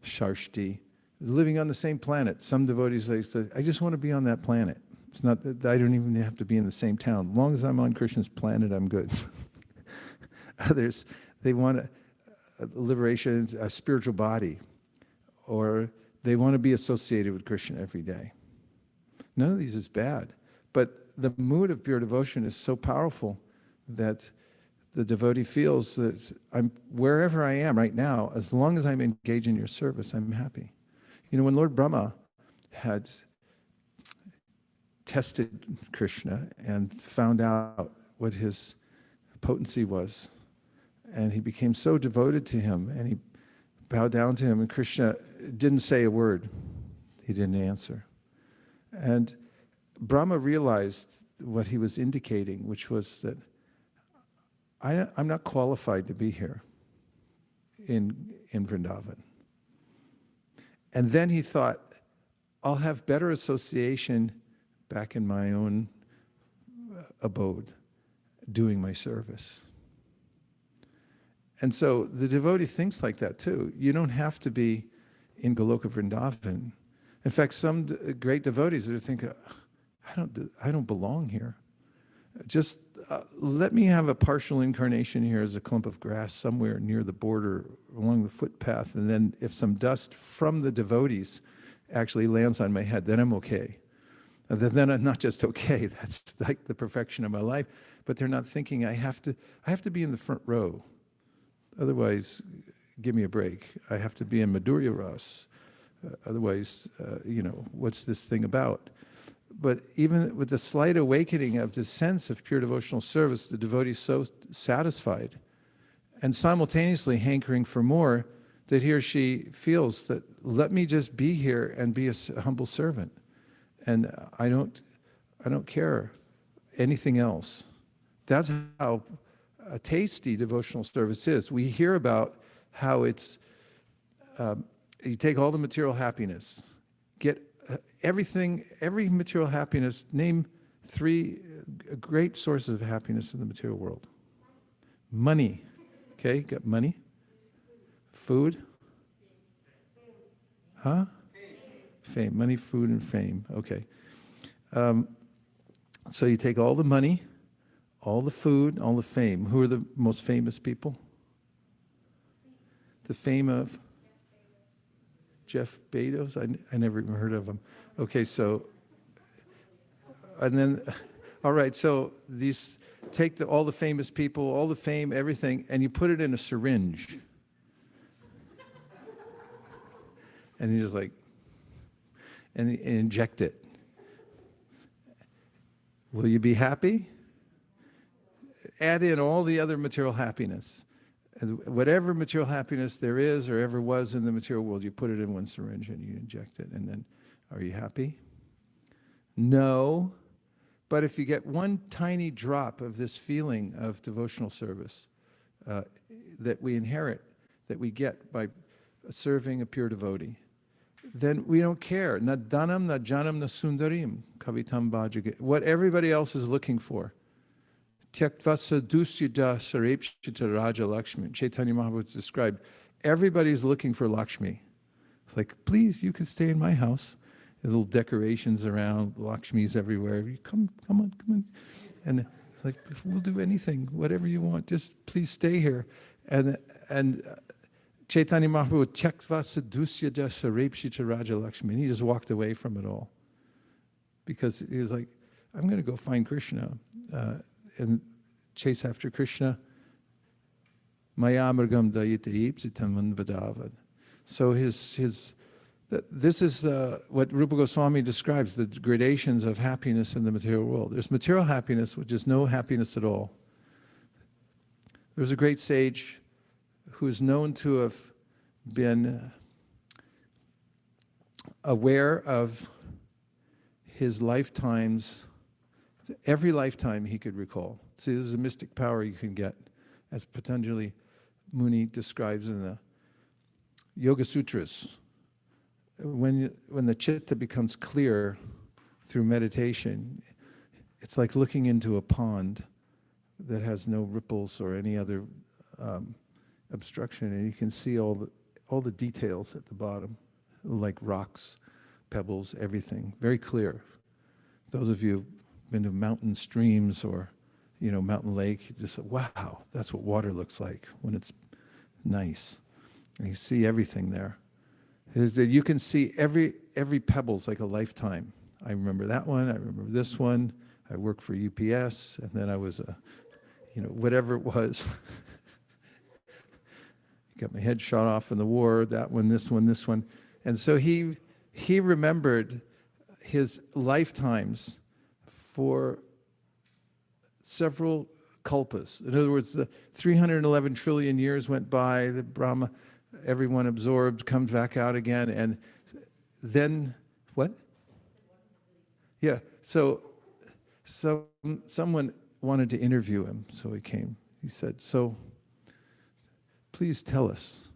[SPEAKER 1] Sharshti, living on the same planet. Some devotees say, I just want to be on that planet. It's not that I don't even have to be in the same town. As long as I'm on Krishna's planet, I'm good. Others, they want a liberation, a spiritual body, or they want to be associated with Krishna every day. None of these is bad, but the mood of pure devotion is so powerful that the devotee feels that I'm wherever I am right now, as long as I'm engaged in your service, I'm happy. You know, when Lord Brahma had tested Krishna and found out what his potency was, and he became so devoted to him, and he bowed down to him, and Krishna didn't say a word. He didn't answer. And Brahma realized what he was indicating, which was that I'm not qualified to be here in Vrindavan. And then he thought, I'll have better association back in my own abode, doing my service. And so the devotee thinks like that too. You don't have to be in Goloka Vrindavan. In fact, some great devotees that think, I don't belong here. Just let me have a partial incarnation here as a clump of grass somewhere near the border along the footpath, and then if some dust from the devotees actually lands on my head, then I'm okay. And then I'm not just okay, that's like the perfection of my life, but they're not thinking I have to be in the front row. Otherwise, give me a break. I have to be in Madhurya Ras. Otherwise, what's this thing about? But even with the slight awakening of the sense of pure devotional service, the devotee is so satisfied and simultaneously hankering for more that he or she feels that, let me just be here and be a humble servant. And I don't care anything else. That's how a tasty devotional service is. We hear about how it's, you take all the material happiness, get everything, every material happiness, name 3 great sources of happiness in the material world. Money, okay, got money. Food? Huh? Fame, money, food, and fame, okay. So you take all the money, all the food, all the fame. Who are the most famous people? The fame of Jeff Bezos? I never even heard of him. Okay, so, and then, all right, so these, take all the famous people, all the fame, everything, and you put it in a syringe. And you just like, and inject it. Will you be happy? Add in all the other material happiness. And whatever material happiness there is or ever was in the material world, you put it in one syringe and you inject it. And then, are you happy? No. But if you get one tiny drop of this feeling of devotional service that we inherit, that we get by serving a pure devotee, then we don't care. Na dhanam, na janam, na sundarim, kavitam bhajage. What everybody else is looking for. Tyaktva sadusyada sarepshita raja Lakshmi. Chaitanya Mahaprabhu described, everybody's looking for Lakshmi. It's like, please, you can stay in my house. Little decorations around, Lakshmis everywhere. You come on. And it's like, we'll do anything, whatever you want. Just please stay here. And Chaitanya Mahaprabhu tyaktva sadusya jasa repshita Raja Lakshmi. He just walked away from it all. Because he was like, I'm going to go find Krishna and chase after Krishna. Mayamrgam dayita ipsitam vadavad. So this is what Rupa Goswami describes, the gradations of happiness in the material world. There's material happiness, which is no happiness at all. There's a great sage who is known to have been aware of his lifetimes, every lifetime he could recall. See, this is a mystic power you can get, as Patanjali Muni describes in the Yoga Sutras. When the chitta becomes clear through meditation, it's like looking into a pond that has no ripples or any other obstruction, and you can see all the details at the bottom, like rocks, pebbles, everything, very clear. Those of you who've been to mountain streams or mountain lake, you just say, wow, that's what water looks like when it's nice. And you see everything there. Is that you can see every pebble's like a lifetime. I remember that one, I remember this one. I worked for UPS, and then I was whatever it was. Got my head shot off in the war, that one, this one, this one. And so he remembered his lifetimes for several kalpas. In other words, the 311 trillion years went by, the Brahma, everyone absorbed, comes back out again, and then, what? Yeah, so someone wanted to interview him, so he came. He said, so please tell us,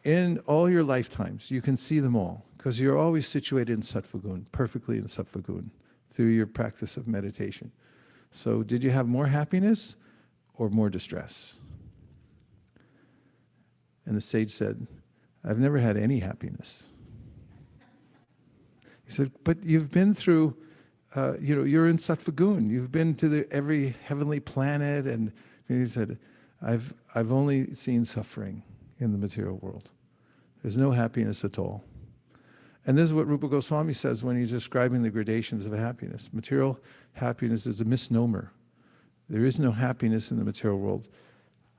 [SPEAKER 1] in all your lifetimes, you can see them all, because you're always situated in Sattva-gun, perfectly in Sattva-gun, through your practice of meditation. So did you have more happiness or more distress? And the sage said, I've never had any happiness. He said, but you've been through, you're in Sattva-gun. You've been to every heavenly planet. And he said, I've only seen suffering in the material world. There's no happiness at all. And this is what Rupa Goswami says when he's describing the gradations of happiness. Material happiness is a misnomer. There is no happiness in the material world.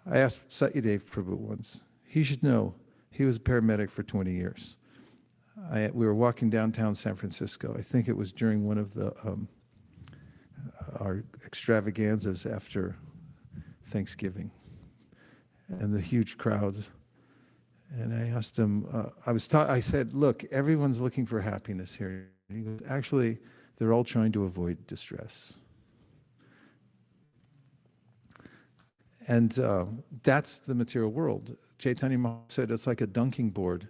[SPEAKER 1] I asked Satyadev Prabhu once. He should know. He was a paramedic for 20 years. We were walking downtown San Francisco. I think it was during one of our extravaganzas after Thanksgiving, and the huge crowds. And I asked him, I said, look, everyone's looking for happiness here. And he goes, actually, they're all trying to avoid distress. And that's the material world. Chaitanya Mahaprabhu said it's like a dunking board.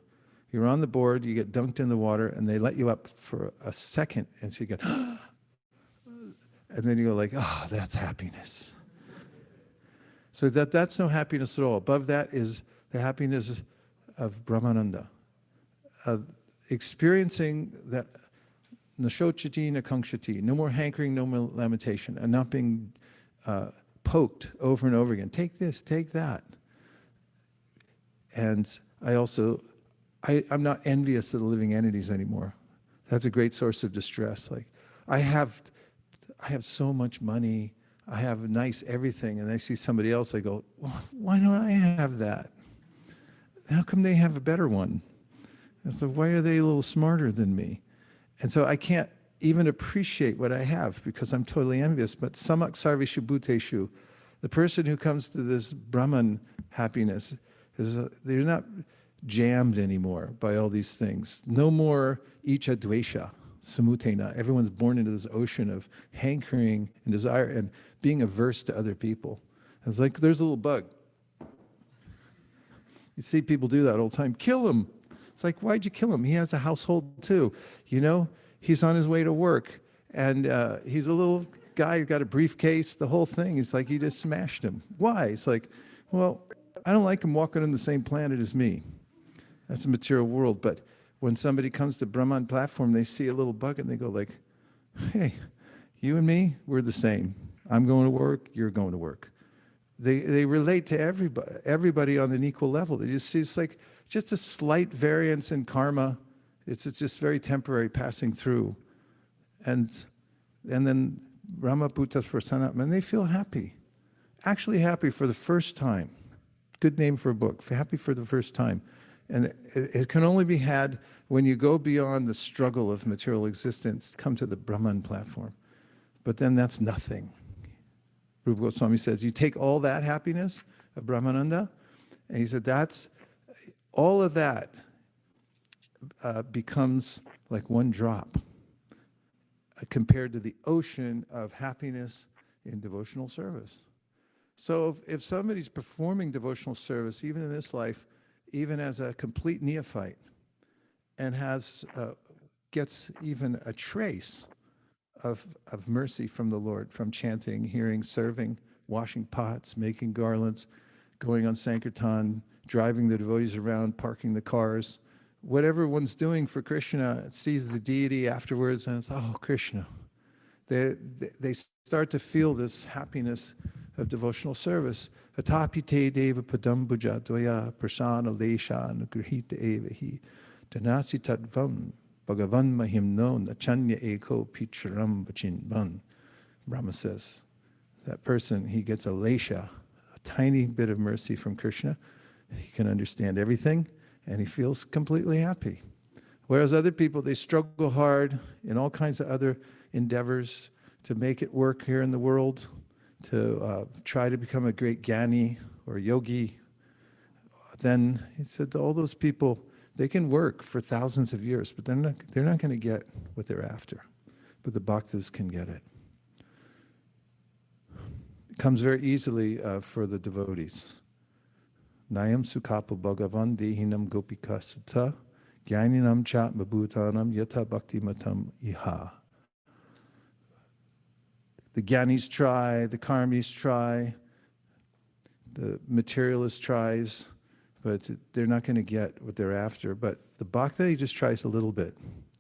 [SPEAKER 1] You're on the board, you get dunked in the water, and they let you up for a second, and so you get, and then you go like, that's happiness. So that's no happiness at all. Above that is the happiness of Brahmananda. Experiencing that nashochati nakangshati, no more hankering, no more lamentation, and not being poked over and over again. Take this, take that. And I'm not envious of the living entities anymore. That's a great source of distress. Like, I have so much money, I have nice everything, and I see somebody else, I go, well, why don't I have that? How come they have a better one? And so why are they a little smarter than me? And so I can't even appreciate what I have because I'm totally envious. But samak sarvishu bhuteshu, the person who comes to this Brahman happiness, they're not jammed anymore by all these things. No more icha dvesha, samutena. Everyone's born into this ocean of hankering and desire and being averse to other people. It's like there's a little bug. You see people do that all the time. Kill him. It's like, why'd you kill him? He has a household too. He's on his way to work. And he's a little guy who got a briefcase, the whole thing. It's like you just smashed him. Why? It's like, well, I don't like him walking on the same planet as me. That's a material world. But when somebody comes to Brahman platform, they see a little bug and they go like, hey, you and me, we're the same. I'm going to work, you're going to work. They relate to everybody on an equal level. They just see it's like just a slight variance in karma. It's just very temporary, passing through. And then Brahmabhuta Prasanam, and they feel happy. Actually happy for the first time. Good name for a book, happy for the first time. And it can only be had when you go beyond the struggle of material existence, come to the Brahman platform. But then that's nothing. Rupa Goswami says, you take all that happiness of Brahmananda, and he said, all of that becomes like one drop compared to the ocean of happiness in devotional service. So if somebody's performing devotional service, even in this life, even as a complete neophyte, and gets even a trace of mercy from the Lord, from chanting, hearing, serving, washing pots, making garlands, going on Sankirtan, driving the devotees around, parking the cars, whatever one's doing for Krishna, sees the deity afterwards, and it's, oh, Krishna. They start to feel this happiness of devotional service. Atapite deva padam bhuja dvaya prasana lesha nugrihita evahi danasi tadvam bhagavan mahimno nachanya eko picharam bachinvan. Brahma says, that person, he gets a lesha, a tiny bit of mercy from Krishna. He can understand everything, and he feels completely happy. Whereas other people, they struggle hard in all kinds of other endeavors to make it work here in the world, to try to become a great jnani or yogi. Then he said, all those people, they can work for thousands of years, but they're not going to get what they're after. But the bhaktas can get it. It comes very easily for the devotees. Nayam sukapa bhagavan dehinam gopika sutta jnaninam chat mabhutanam yata bhakti matam iha. The jnanis try, the karmis try, the materialist tries, but they're not going to get what they're after. But the bhakta, he just tries a little bit,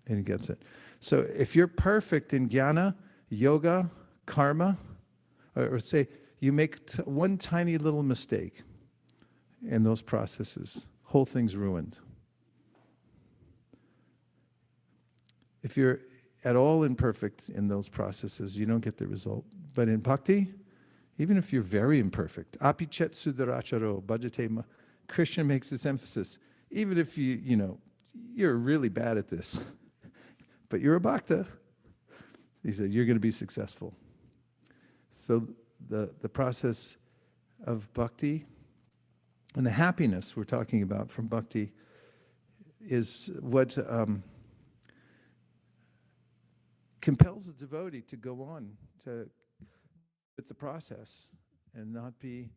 [SPEAKER 1] and he gets it. So if you're perfect in jnana, yoga, karma, or say you make one tiny little mistake in those processes, whole thing's ruined. If you're at all imperfect in those processes, you don't get the result. But in bhakti, even if you're very imperfect, apichet sudaracharo bhajate, Krishna makes this emphasis. Even if you're really bad at this, but you're a bhakta, he said, you're going to be successful. So the process of bhakti and the happiness we're talking about from bhakti is what compels the devotee to go on with the process and not be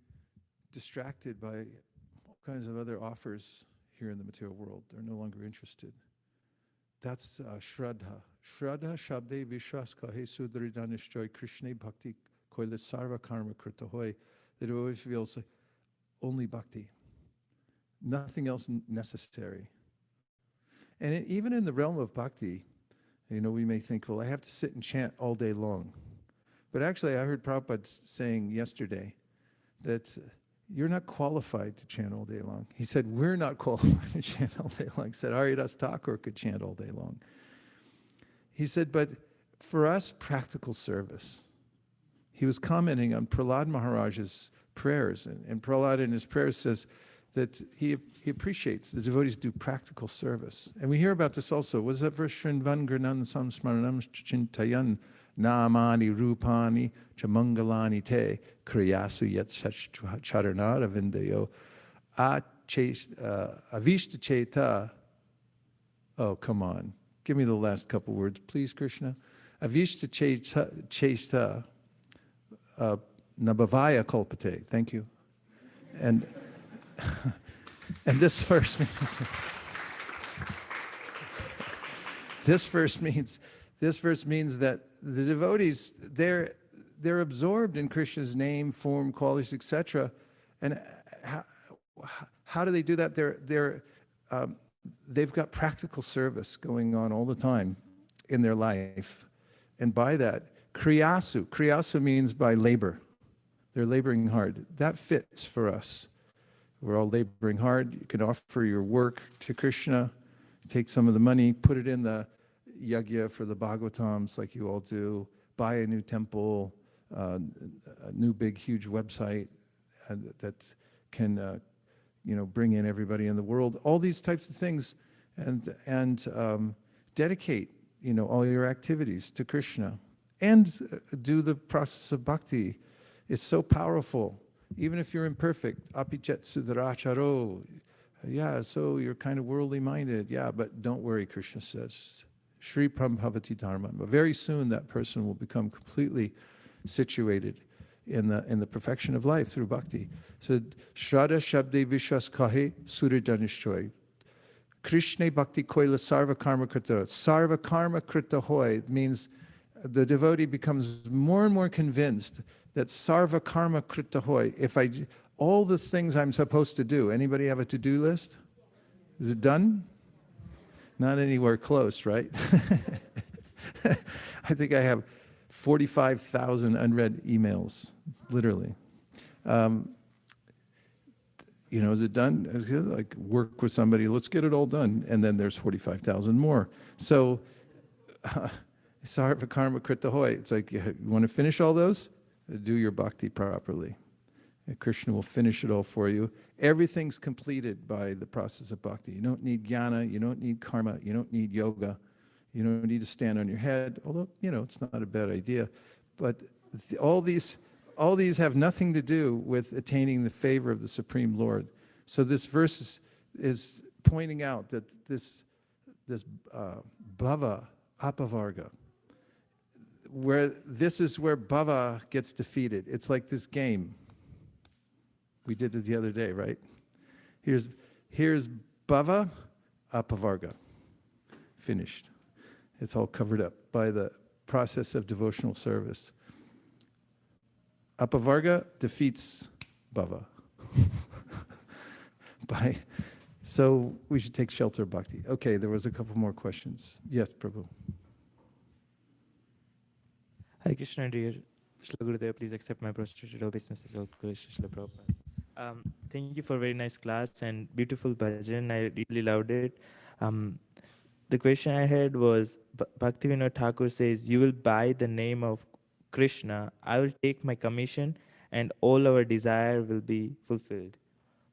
[SPEAKER 1] distracted by all kinds of other offers here in the material world. They're no longer interested. That's Shraddha. Shraddha Shabde Vishwas Kahe Sudaridanishjoy Krishna Bhakti Koile Sarva Karma Krita Hoy. The devotee feels like only bhakti, nothing else necessary. And even in the realm of bhakti, we may think, well, I have to sit and chant all day long. But actually, I heard Prabhupada saying yesterday that you're not qualified to chant all day long. He said, we're not qualified to chant all day long. He said, Haridas Thakur could chant all day long. He said, but for us, practical service. He was commenting on Prahlad Maharaj's prayers, and Prahlad in his prayers says that he appreciates the devotees do practical service. And we hear about this also. Was that verse? Shrinvan Granan Samsmaranam Chintayan Namani Rupani Chamangalani Te Kriyasu Yet Sach Charanara Vindayo Avishta Cheta. Oh, come on. Give me the last couple words, please, Krishna. Avishta Cheta Nabhavaya Kalpate. Thank you. And this verse means that the devotees, they're absorbed in Krishna's name, form, qualities, etc. And how do they do that? They've got practical service going on all the time in their life, and by that, kriyasu means by labor. They're laboring hard. That fits for us. We're all laboring hard. You can offer your work to Krishna, take some of the money, put it in the yagya for the Bhagavatams like you all do, buy a new temple, a new big huge website that can bring in everybody in the world, all these types of things, and dedicate all your activities to Krishna, and do the process of bhakti. It's so powerful, even if you're imperfect. Apichet sudaracharo. Yeah, so you're kind of worldly minded. Yeah, but don't worry, Krishna says. Shri Prambhavati Dharma. But very soon that person will become completely situated in the perfection of life through bhakti. So Shraddha Shabde Vishwas Kahe Suridanishchoy. Krishna Bhakti Koila Sarva Karma Krita. Sarva Karma Krita Hoy means the devotee becomes more and more convinced that Sarva Karma Krita Hoy. All the things I'm supposed to do. Anybody have a to-do list? Is it done? Not anywhere close, right? I think I have 45,000 unread emails, literally. Is it done? Like work with somebody, let's get it all done. And then there's 45,000 more. So, Sarva Karma Krita Hoy. It's like, you want to finish all those? Do your bhakti properly. And Krishna will finish it all for you. Everything's completed by the process of bhakti. You don't need jnana, you don't need karma, you don't need yoga, you don't need to stand on your head, although, it's not a bad idea. But all these have nothing to do with attaining the favor of the Supreme Lord. So this verse is pointing out that this bhava, apavarga, this is where bhava gets defeated. It's like this game. We did it the other day, right? Here's bhava, apavarga. Finished. It's all covered up by the process of devotional service. Apavarga defeats bhava. So we should take shelter of bhakti. Okay, there was a couple more questions. Yes, Prabhu.
[SPEAKER 7] Hare Krishna, dear Shri Gurudev, please accept my prostrated obeisances of Shri Prabhupada. Thank you for a very nice class and beautiful bhajan. I really loved it. The question I had was, Bhaktivinoda Thakur says, you will buy the name of Krishna. I will take my commission and all our desire will be fulfilled.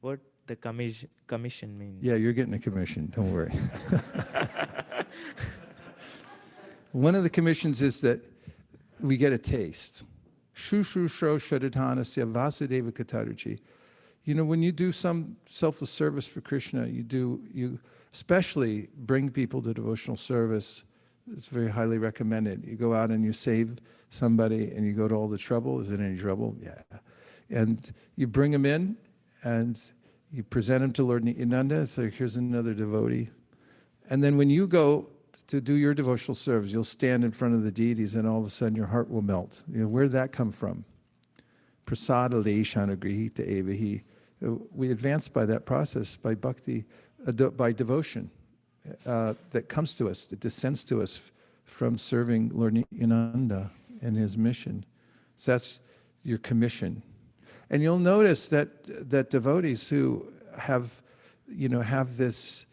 [SPEAKER 7] What the commission means?
[SPEAKER 1] Yeah, you're getting a commission. Don't worry. One of the commissions is that we get a taste. Shushu Shro Shadadhanasya Vasudeva Kataruchi. When you do some selfless service for Krishna, you especially bring people to devotional service. It's very highly recommended. You go out and you save somebody and you go to all the trouble. Is there any trouble? Yeah. And you bring them in and you present them to Lord Nityananda. So here's another devotee. And then when you go to do your devotional service, you'll stand in front of the deities and all of a sudden your heart will melt. Where did that come from? Prasada leishana grihita evahi. We advance by that process, by bhakti, by devotion that comes to us, that descends to us from serving Lord Nityananda and his mission. So that's your commission. And you'll notice that devotees who have this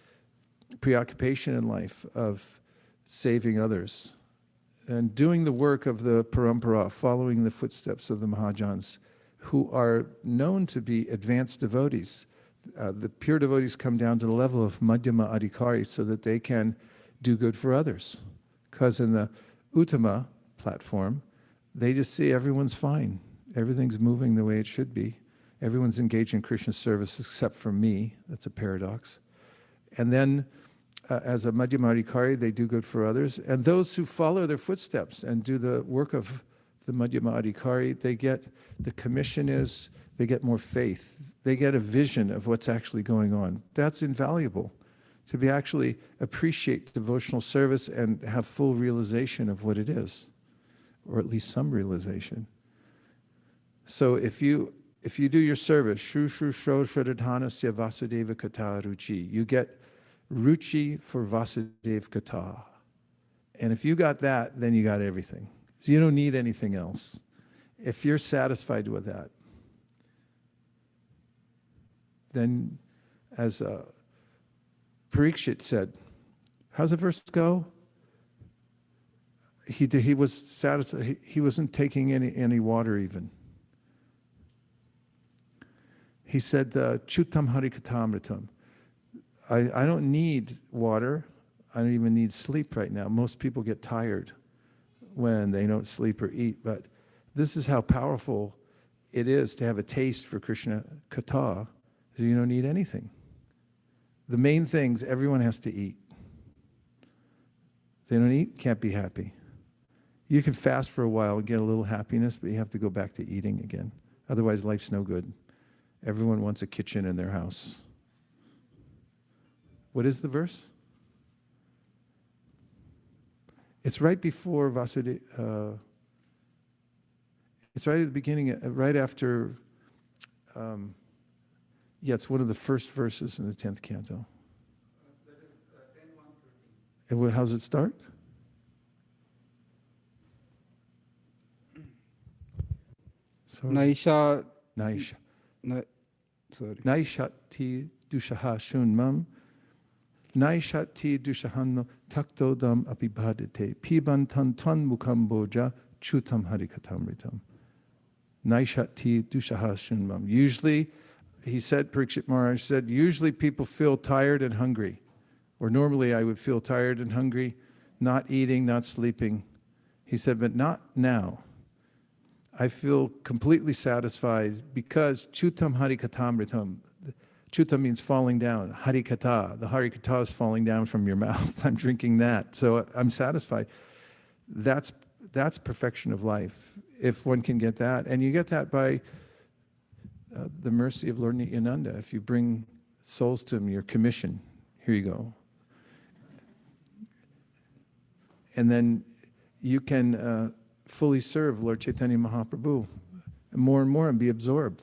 [SPEAKER 1] preoccupation in life of saving others and doing the work of the parampara, following the footsteps of the Mahajans, who are known to be advanced devotees. The pure devotees come down to the level of Madhyama Adhikari so that they can do good for others. Because in the Uttama platform, they just see everyone's fine. Everything's moving the way it should be. Everyone's engaged in Krishna's service except for me. That's a paradox. And then as a Madhyama Adhikari, they do good for others. And those who follow their footsteps and do the work of the Madhyama Adhikari, the commission is, they get more faith. They get a vision of what's actually going on. That's invaluable, to be actually appreciate devotional service and have full realization of what it is, or at least some realization. So if you do your service, Shru Shru Shro Shradhanasya Vasudeva Kata Ruchi, you get Ruchi for Vasudeva Kata. And if you got that, then you got everything. So you don't need anything else. If you're satisfied with that, then as Parikshit said, how's the verse go? He was satisfied. He wasn't taking any water even. He said, Chutam Harikatamritam. I don't need water. I don't even need sleep right now. Most people get tired when they don't sleep or eat, but this is how powerful it is to have a taste for Krishna Katha, so you don't need anything. The main things, everyone has to eat. If they don't eat, can't be happy. You can fast for a while and get a little happiness, but you have to go back to eating again. Otherwise, life's no good. Everyone wants a kitchen in their house. What is the verse? It's right before Vasudeva. It's right at the beginning, right after. Yeah, it's one of the first verses in the 10th canto.
[SPEAKER 8] That is 10:1.
[SPEAKER 1] And how does it start? Sorry.
[SPEAKER 8] Naisha.
[SPEAKER 1] Naisha.
[SPEAKER 8] Sorry.
[SPEAKER 1] Naishati dushaha shunmam. Naishati dushahanno taktodam apibhadite. Pibantan twan mukamboja chutam harikatamritam. Naishati dushaha shunmam. Usually, he said, Parikshit Maharaj said, usually people feel tired and hungry. Or normally I would feel tired and hungry, not eating, not sleeping. He said, but not now. I feel completely satisfied because chutam harikatamritam. Chuta means falling down. Harikata. The harikata is falling down from your mouth. I'm drinking that. So I'm satisfied. That's perfection of life, if one can get that. And you get that by the mercy of Lord Nityananda. If you bring souls to him, your commission, here you go. And then you can fully serve Lord Chaitanya Mahaprabhu more and more and be absorbed.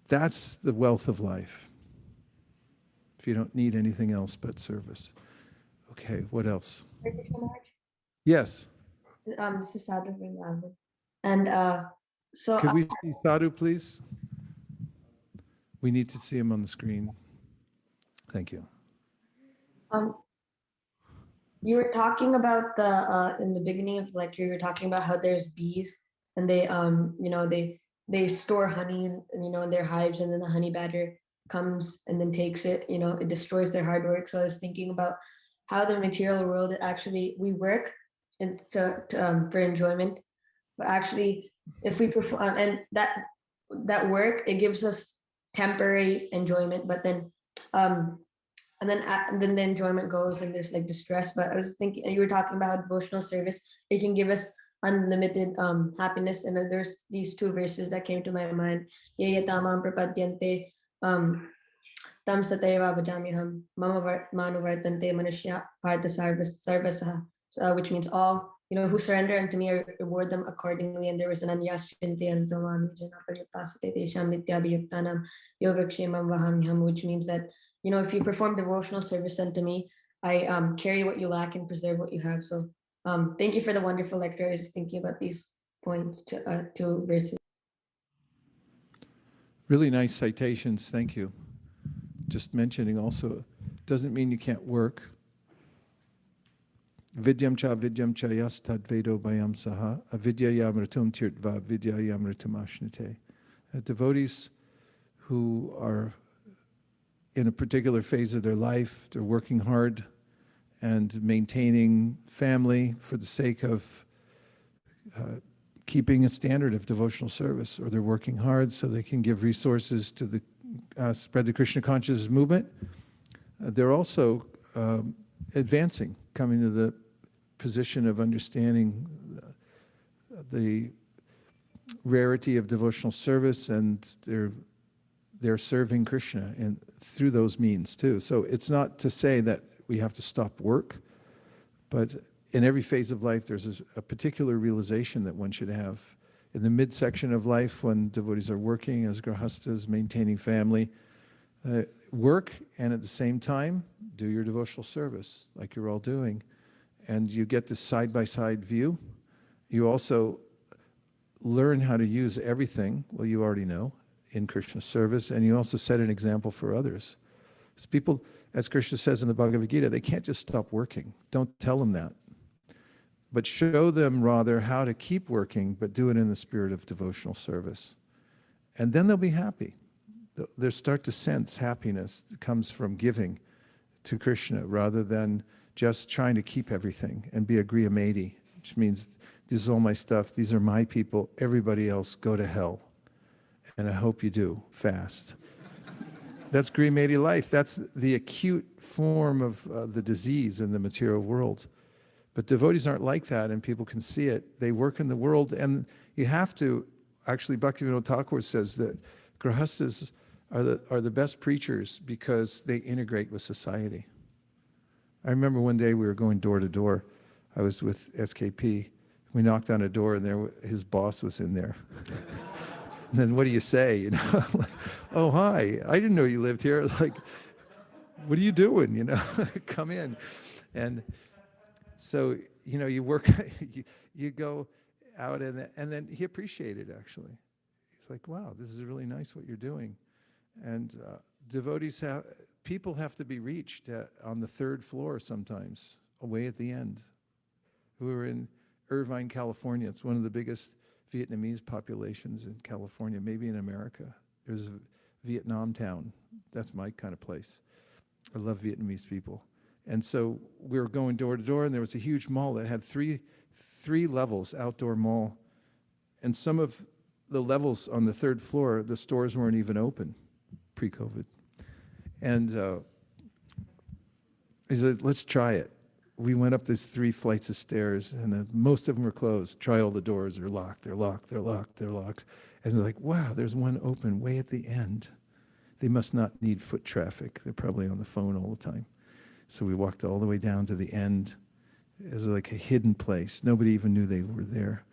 [SPEAKER 1] That's the wealth of life. If you don't need anything else but service. Okay, what else? Yes.
[SPEAKER 9] This is Sadhu from London. And so
[SPEAKER 1] Could we see Sadhu, please? We need to see him on the screen. Thank you.
[SPEAKER 9] you were talking about the in the beginning of the lecture, you were talking about how there's bees and they they store honey in their hives, and then the honey badger comes and then takes it, it destroys their hard work. So I was thinking about how the material world actually, we work and for enjoyment, but actually if we perform and that work, it gives us temporary enjoyment, but then and then the enjoyment goes and there's like distress. But I was thinking, you were talking about devotional service, it can give us unlimited happiness. And there's these two verses that came to my mind. Ye yatamam prapadyante tam satayava bhajamiham mama manuvartante manushya partha sarvasaha, which means all who surrender unto me, I reward them accordingly. And there was an anyashinte antomami jana paripasate tesham nityabhayuktanam yogakshemam vahamyam, which means that if you perform devotional service unto me, I carry what you lack and preserve what you have. So thank you for the wonderful lecture. I was just thinking about these points to verses.
[SPEAKER 1] Really nice citations, thank you. Just mentioning also, doesn't mean you can't work. Vidyam cha yas tad vedo bayam saha, avidya yamritum tirtva vidya yamritum ashnite. Devotees who are in a particular phase of their life, they're working hard and maintaining family for the sake of keeping a standard of devotional service, or they're working hard so they can give resources to the spread the Krishna consciousness movement. They're also advancing, coming to the position of understanding the rarity of devotional service, and they're serving Krishna and through those means too. So it's not to say that we have to stop work, but in every phase of life, there's a particular realization that one should have. In the midsection of life, when devotees are working as grahastas, maintaining family, work, and at the same time, do your devotional service like you're all doing. And you get this side-by-side view. You also learn how to use everything, well, you already know, in Krishna's service, and you also set an example for others. Because people, as Krishna says in the Bhagavad Gita, they can't just stop working. Don't tell them that. But show them rather how to keep working, but do it in the spirit of devotional service. And then they'll be happy. They'll start to sense happiness that comes from giving to Krishna rather than just trying to keep everything and be a Griyameti, which means this is all my stuff, these are my people, everybody else go to hell. And I hope you do, fast. That's Griyameti life. That's the acute form of the disease in the material world. But devotees aren't like that, and people can see it. They work in the world, and you have to, actually Bhaktivinoda Thakur says that Grihastas are the best preachers because they integrate with society. I remember one day we were going door to door. I was with SKP. We knocked on a door, and his boss was in there. And then what do you say? You know, like, oh, hi, I didn't know you lived here. Like, what are you doing? You know, come in. And so, you know, you work, you go out, and then he appreciated, actually. He's like, wow, this is really nice what you're doing. And devotees people have to be reached on the third floor sometimes, away at the end. We were in Irvine, California. It's one of the biggest Vietnamese populations in California, maybe in America. There's a Vietnam town. That's my kind of place. I love Vietnamese people. And so we were going door to door, and there was a huge mall that had three levels, outdoor mall. And some of the levels on the third floor, the stores weren't even open pre-COVID. And he said, let's try it. We went up these 3 flights of stairs, and most of them were closed. Try all the doors, they're locked, they're locked, they're locked, they're locked. And they're like, wow, there's one open way at the end. They must not need foot traffic. They're probably on the phone all the time. So we walked all the way down to the end. It was like a hidden place. Nobody even knew they were there.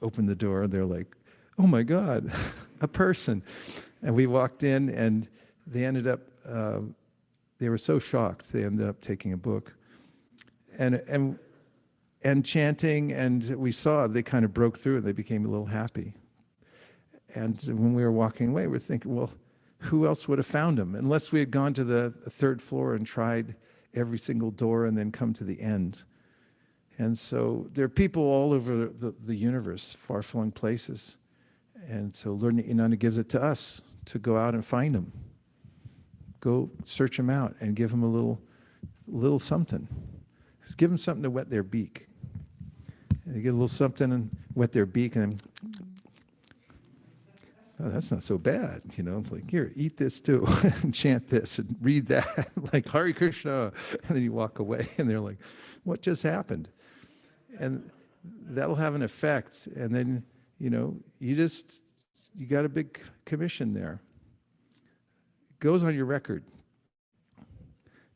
[SPEAKER 1] Opened the door, they're like, oh my God, a person. And we walked in, and they ended up, they were so shocked, they ended up taking a book. And chanting, and we saw they kind of broke through, and they became a little happy. And when we were walking away, we're thinking, well, who else would have found him? Unless we had gone to the third floor and tried every single door and then come to the end. And so there are people all over the universe, far-flung places. And so Lord Nityananda gives it to us to go out and find them. Go search them out and give them a little something. Just give them something to wet their beak. And they get a little something and wet their beak, and then, oh, that's not so bad, you know. Like, here, eat this too, and chant this, and read that, like Hare Krishna, and then you walk away, and they're like, what just happened? And that'll have an effect, and then, you know, you got a big commission there. It goes on your record.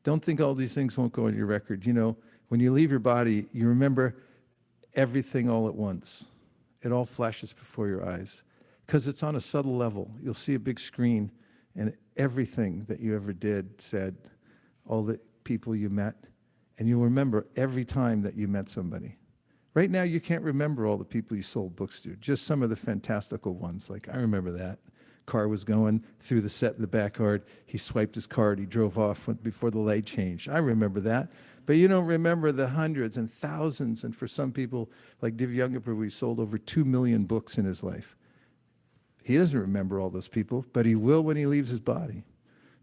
[SPEAKER 1] Don't think all these things won't go on your record. You know, when you leave your body, you remember everything all at once. It all flashes before your eyes. Because it's on a subtle level. You'll see a big screen, and everything that you ever did, said, all the people you met, and you'll remember every time that you met somebody. Right now, you can't remember all the people you sold books to, just some of the fantastical ones. Like, I remember that. Car was going through the set in the backyard. He swiped his card. He drove off before the light changed. I remember that. But you don't remember the hundreds and thousands. And for some people, like Divyanga Prabhu, he sold over 2 million books in his life. He doesn't remember all those people, but he will when he leaves his body.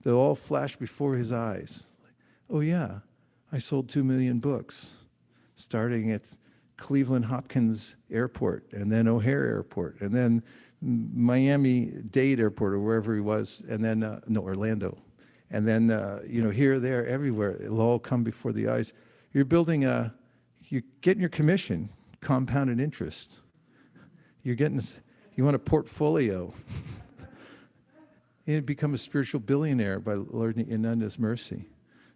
[SPEAKER 1] They'll all flash before his eyes. Like, oh yeah, I sold 2 million books, starting at Cleveland Hopkins Airport, and then O'Hare Airport, and then Miami-Dade Airport, or wherever he was, and then, Orlando. And then, you know, here, there, everywhere, it'll all come before the eyes. You're getting your commission, compounded interest. You want a portfolio. You become a spiritual billionaire by Lord Nityananda's mercy.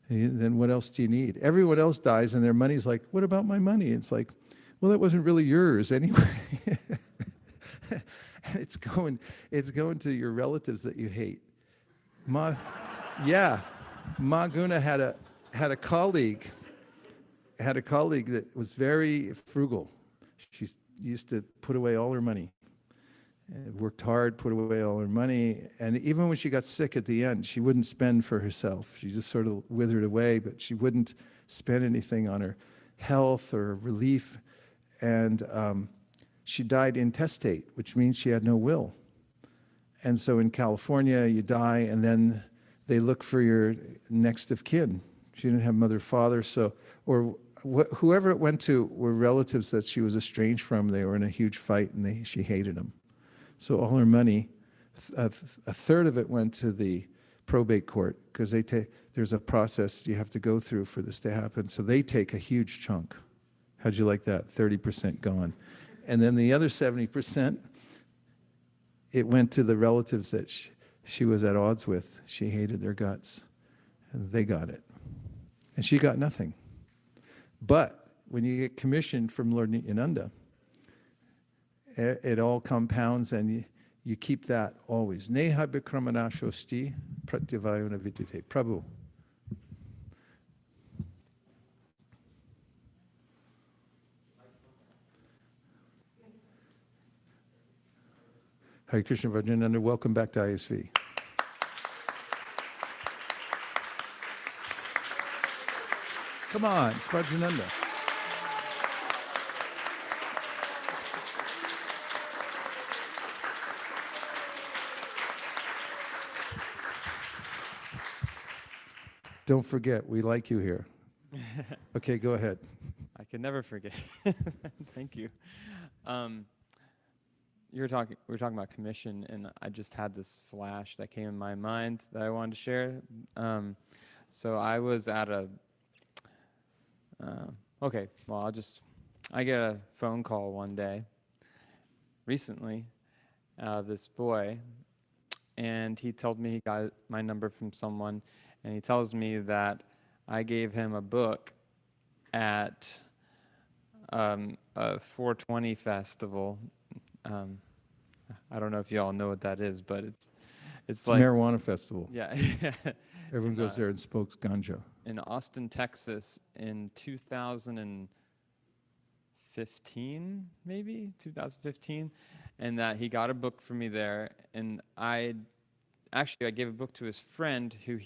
[SPEAKER 1] And then what else do you need? Everyone else dies, and their money's like, what about my money? It's like, well, that wasn't really yours anyway. It's going to your relatives that you hate. Ma Guna had a colleague that was very frugal. She used to put away all her money. and worked hard, put away all her money. And even when she got sick at the end, she wouldn't spend for herself. She just sort of withered away, but she wouldn't spend anything on her health or relief. And she died intestate, which means she had no will. And so in California, you die, and then they look for your next of kin. She didn't have mother, father, so, or whoever it went to were relatives that she was estranged from. They were in a huge fight, and she hated them. So all her money, a third of it went to the probate court, because there's a process you have to go through for this to happen. So they take a huge chunk. How'd you like that? 30% gone. And then the other 70%, it went to the relatives that she was at odds with. She hated their guts, and they got it. And she got nothing. But when you get commissioned from Lord Nityananda, it all compounds, and you keep that always. Neha bikramana shosti pratyavayona vidite. Prabhu. Hare Krishna Vajananda, welcome back to ISV. Come on, it's Vajananda. Don't forget, we like you here. Okay, go ahead.
[SPEAKER 2] I can never forget. Thank you. We were talking about commission, and I just had this flash that came in my mind that I wanted to share. So I was at a, okay, well, I get a phone call one day recently, this boy, and he told me he got my number from someone, and he tells me that I gave him a book at a 420 festival. I don't know if you all know what that is, but it's like
[SPEAKER 1] marijuana festival.
[SPEAKER 2] Yeah.
[SPEAKER 1] Everyone goes there and smokes ganja.
[SPEAKER 2] In Austin, Texas, in 2015, maybe 2015, and that he got a book for me there, and I gave a book to his friend, who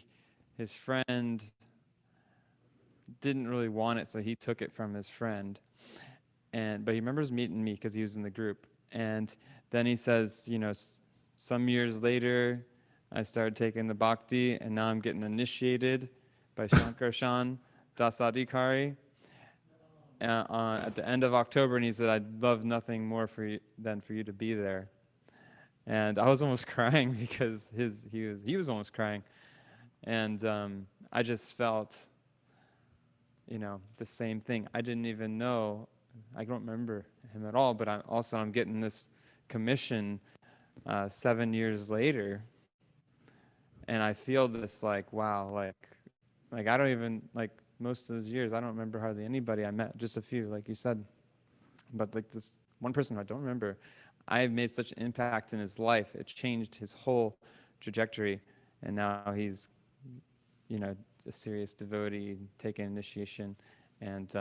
[SPEAKER 2] his friend didn't really want it, so he took it from his friend, but he remembers meeting me because he was in the group. And then he says, some years later, I started taking the bhakti, and now I'm getting initiated by Shankarshan Dasadikari at the end of October. And he said, I'd love nothing more than for you to be there. And I was almost crying because he was almost crying. And I just felt, the same thing. I didn't even know. I don't remember him at all, but I'm getting this commission 7 years later, and I feel this wow, like I don't even, most of those years, I don't remember hardly anybody I met, just a few, like you said, but this one person I don't remember, I have made such an impact in his life. It changed his whole trajectory, and now he's, a serious devotee, taking initiation, and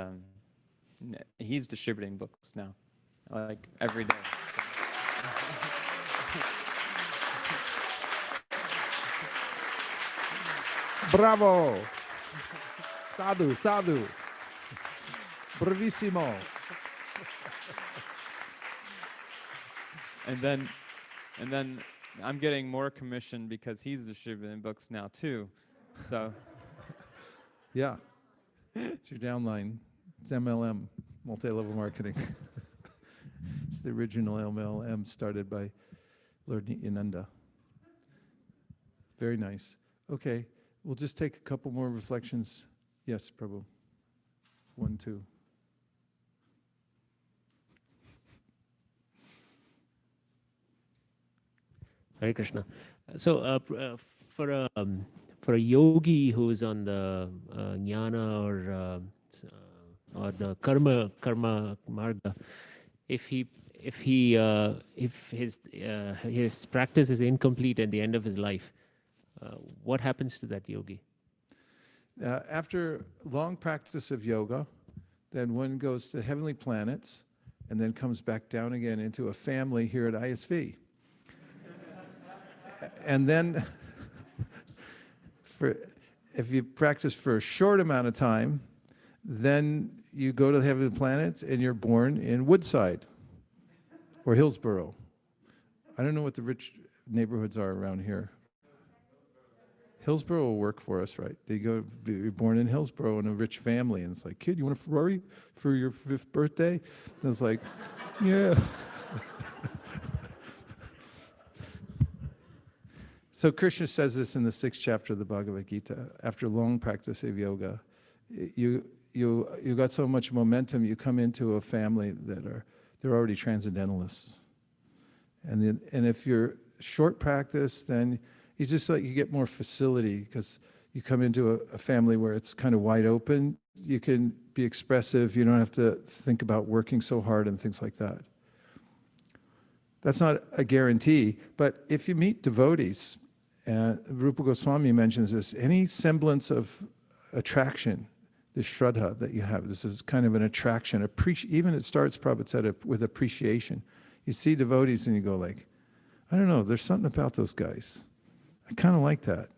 [SPEAKER 2] he's distributing books now, every day.
[SPEAKER 1] Bravo! Sadhu, sadhu. Bravissimo.
[SPEAKER 2] And then I'm getting more commission because he's distributing books now too. So
[SPEAKER 1] yeah, it's your downline. It's MLM, multi-level marketing. It's the original MLM started by Lord Nityananda. Very nice. Okay, we'll just take a couple more reflections. Yes, Prabhu. 1, 2.
[SPEAKER 3] Hare Krishna. So for a yogi who is on the jnana or the karma marga, if his practice is incomplete at the end of his life, what happens to that yogi?
[SPEAKER 1] After long practice of yoga, then one goes to heavenly planets and then comes back down again into a family here at ISV. And then if you practice for a short amount of time, then you go to the heavenly planets and you're born in Woodside or Hillsborough. I don't know what the rich neighborhoods are around here. Hillsborough will work for us, right? You're born in Hillsborough in a rich family, and it's like, kid, you want a Ferrari for your 5th birthday? And it's like, yeah. So Krishna says this in the 6th chapter of the Bhagavad Gita. After long practice of yoga, you got so much momentum, you come into a family they're already transcendentalists. And if you're short practice, then it's just like you get more facility because you come into a family where it's kind of wide open. You can be expressive. You don't have to think about working so hard and things like that. That's not a guarantee, but if you meet devotees, and Rupa Goswami mentions this, any semblance of attraction, this shraddha that you have, this is kind of an attraction. Even it starts, Prabhupada said, with appreciation. You see devotees and you go like, I don't know, there's something about those guys. I kind of like that.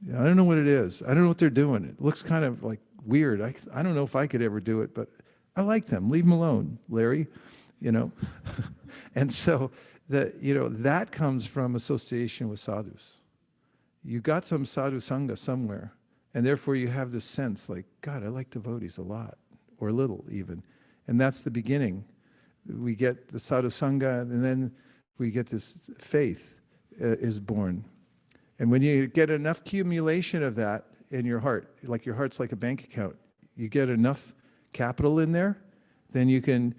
[SPEAKER 1] I don't know what it is. I don't know what they're doing. It looks kind of like weird. I don't know if I could ever do it, but I like them. Leave them alone, Larry, And so that comes from association with sadhus. You got some sadhu sangha somewhere, and therefore you have this sense like, God, I like devotees a lot, or a little even. And that's the beginning. We get the sadhu sangha, and then we get this faith is born. And when you get enough accumulation of that in your heart, like your heart's like a bank account, you get enough capital in there, then you can,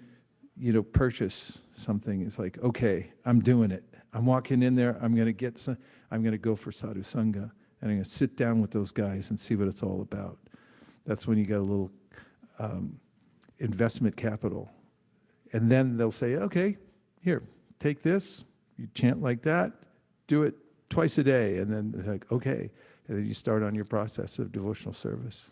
[SPEAKER 1] purchase something. It's like, okay, I'm doing it. I'm walking in there. I'm going to go for sadhu sangha, and I'm going to sit down with those guys and see what it's all about. That's when you get a little investment capital. And then they'll say, okay, here, take this. You chant like that. Do it twice a day, and then they're like, okay. And then you start on your process of devotional service.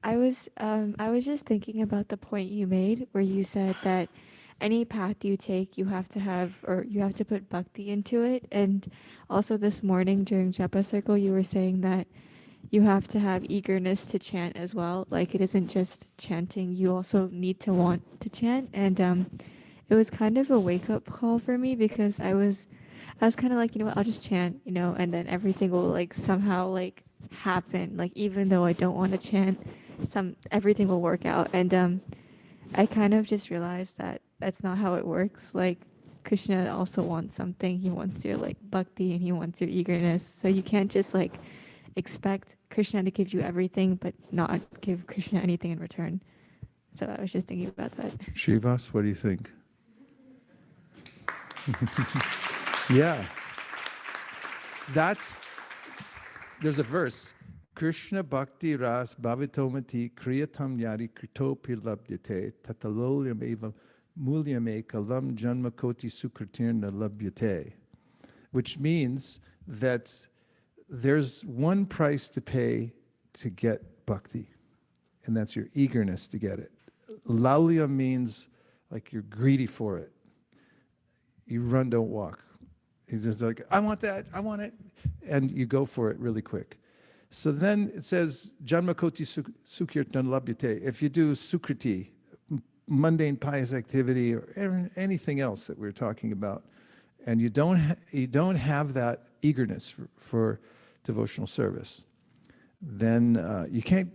[SPEAKER 4] I was just thinking about the point you made where you said that any path you take, you have to put bhakti into it. And also this morning during Japa Circle, you were saying that you have to have eagerness to chant as well. Like it isn't just chanting, you also need to want to chant. And it was kind of a wake-up call for me because I was kind of like, you know what, I'll just chant, and then everything will like somehow like happen. Like even though I don't want to chant, everything will work out. And I kind of just realized that that's not how it works. Like Krishna also wants something. He wants your like bhakti and he wants your eagerness. So you can't just like expect Krishna to give you everything but not give Krishna anything in return. So I was just thinking about that.
[SPEAKER 1] Shrivas, what do you think? Yeah. There's a verse. Krishna bhakti ras bhavitomati kriyatam yari krito pilabhyate tatalolyam eva mulyame kalam janma koti sukritirna labhyate, which means that there's one price to pay to get bhakti, and that's your eagerness to get it. Lalya means like you're greedy for it. You run, don't walk. He's just like, I want that, I want it. And you go for it really quick. So then it says, Janmakoti Sukirtan Labhyate. If you do sukriti, mundane pious activity, or anything else that we're talking about, and you don't have that eagerness for devotional service, then you can't,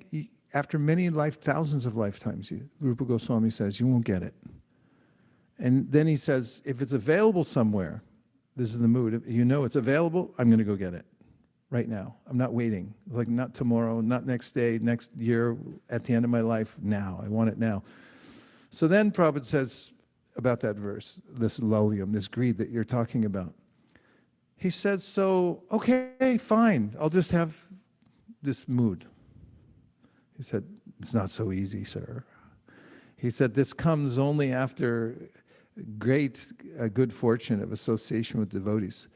[SPEAKER 1] after many thousands of lifetimes, Rupa Goswami says, you won't get it. And then he says, if it's available somewhere, this is the mood, it's available, I'm going to go get it right now. I'm not waiting. Like not tomorrow, not next day, next year, at the end of my life, now. I want it now. So then Prabhupada says about that verse, this lalyam, this greed that you're talking about. He says, so, okay, fine, I'll just have this mood. He said, it's not so easy, sir. He said, this comes only after good fortune of association with devotees.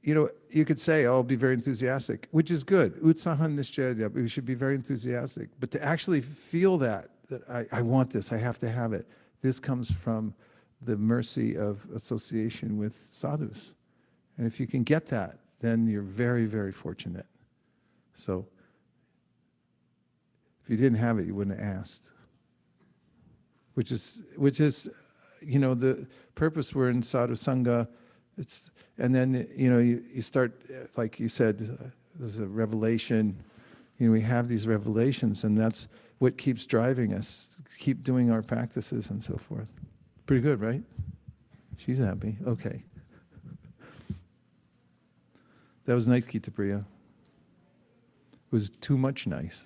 [SPEAKER 1] you know, you could say, oh, I'll be very enthusiastic, which is good. Utsahan nischaya, we should be very enthusiastic. But to actually feel that I want this, I have to have it, this comes from the mercy of association with sadhus. And if you can get that, then you're very, very fortunate. So if you didn't have it, you wouldn't have asked. Which is, you know, the purpose. We're in sadhu sangha. And then, you know, you start, like you said, there's a revelation. You know, we have these revelations, and that's what keeps driving us, keep doing our practices and so forth. Pretty good, right? She's happy. Okay. That was nice, Gita Priya. It was too much nice.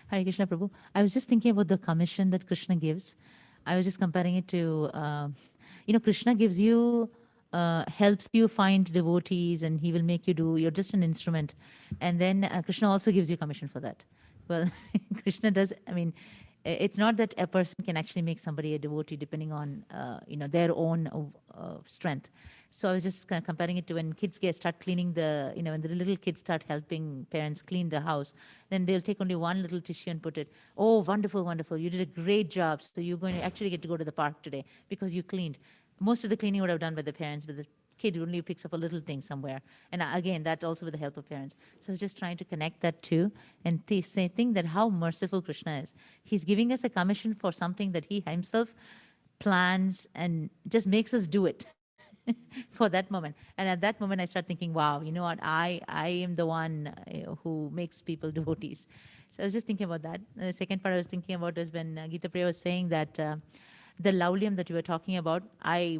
[SPEAKER 10] Hare Krishna Prabhu. I was just thinking about the commission that Krishna gives. I was just comparing it to, you know, Krishna gives you, helps you find devotees, and he will make you do, you're just an instrument. And then Krishna also gives you commission for that. Well, Krishna does, I mean, it's not that a person can actually make somebody a devotee depending on, you know, their own strength. So I was just kind of comparing it to when kids start cleaning the, you know, when the little kids start helping parents clean the house, then they'll take only one little tissue and put it, oh, wonderful, wonderful, you did a great job. So you're going to actually get to go to the park today because you cleaned. Most of the cleaning would have done by the parents, but the kid only picks up a little thing somewhere. And again, that also with the help of parents. So I was just trying to connect that too and think that how merciful Krishna is. He's giving us a commission for something that he himself plans and just makes us do it for that moment. And at that moment, I start thinking, wow, you know what? I am the one who makes people devotees. So I was just thinking about that. The second part I was thinking about is when Gita Priya was saying that the laulyam that you were talking about,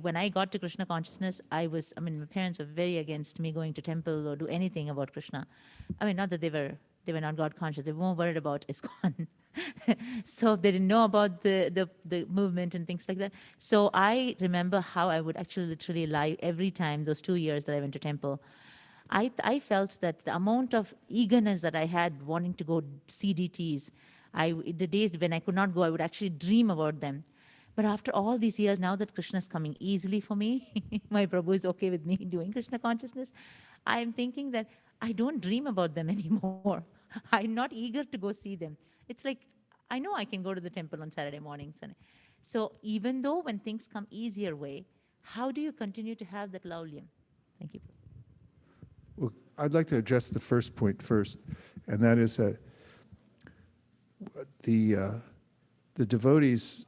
[SPEAKER 10] when I got to Krishna consciousness, my parents were very against me going to temple or do anything about Krishna. I mean, not that they were not God conscious, they were more worried about ISKCON. So they didn't know about the movement and things like that. So I remember how I would actually literally lie every time, those 2 years that I went to temple. I felt that the amount of eagerness that I had wanting to go see DTs, the days when I could not go, I would actually dream about them. But after all these years, now that Krishna is coming easily for me, my Prabhu is okay with me doing Krishna consciousness, I am thinking that I don't dream about them anymore. I'm not eager to go see them. It's like, I know I can go to the temple on Saturday mornings. So even though when things come easier way, how do you continue to have that laulyam? Thank you.
[SPEAKER 1] Well, I'd like to address the first point first, and that is that the devotees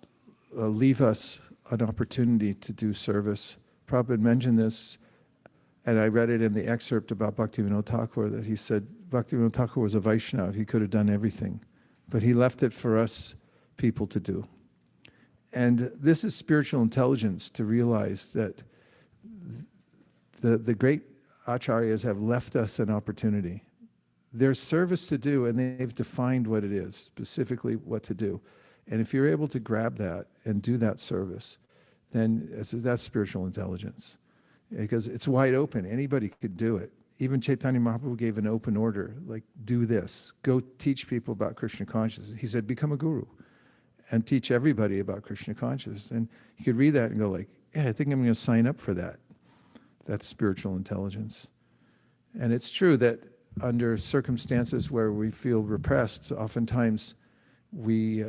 [SPEAKER 1] leave us an opportunity to do service. Prabhupada mentioned this, and I read it in the excerpt about Bhaktivinoda Thakur, that he said Bhaktivinoda Thakur was a Vaishnava. He could have done everything, but he left it for us people to do. And this is spiritual intelligence, to realize that the great acharyas have left us an opportunity. There's service to do, and they've defined what it is, specifically what to do. And if you're able to grab that and do that service, then that's spiritual intelligence. Because it's wide open. Anybody could do it. Even Chaitanya Mahaprabhu gave an open order, like, do this. Go teach people about Krishna consciousness. He said, become a guru and teach everybody about Krishna consciousness. And you could read that and go like, yeah, I think I'm going to sign up for that. That's spiritual intelligence. And it's true that under circumstances where we feel repressed, oftentimes we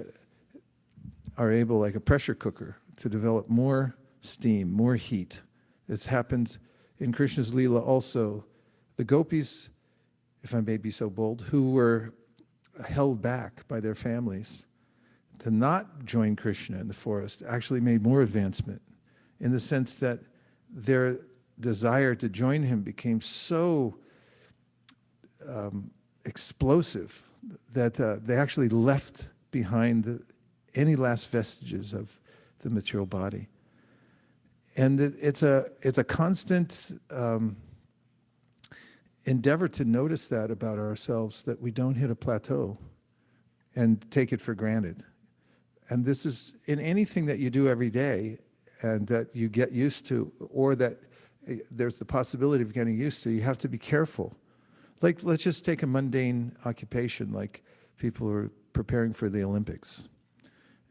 [SPEAKER 1] are able, like a pressure cooker, to develop more steam, more heat. It's happened in Krishna's Leela also. The gopis, if I may be so bold, who were held back by their families to not join Krishna in the forest, actually made more advancement, in the sense that their desire to join him became so explosive that they actually left behind any last vestiges of the material body. And it's a constant endeavor to notice that about ourselves, that we don't hit a plateau and take it for granted. And this is in anything that you do every day and that you get used to, or that there's the possibility of getting used to, you have to be careful. Like, let's just take a mundane occupation, like people who are preparing for the Olympics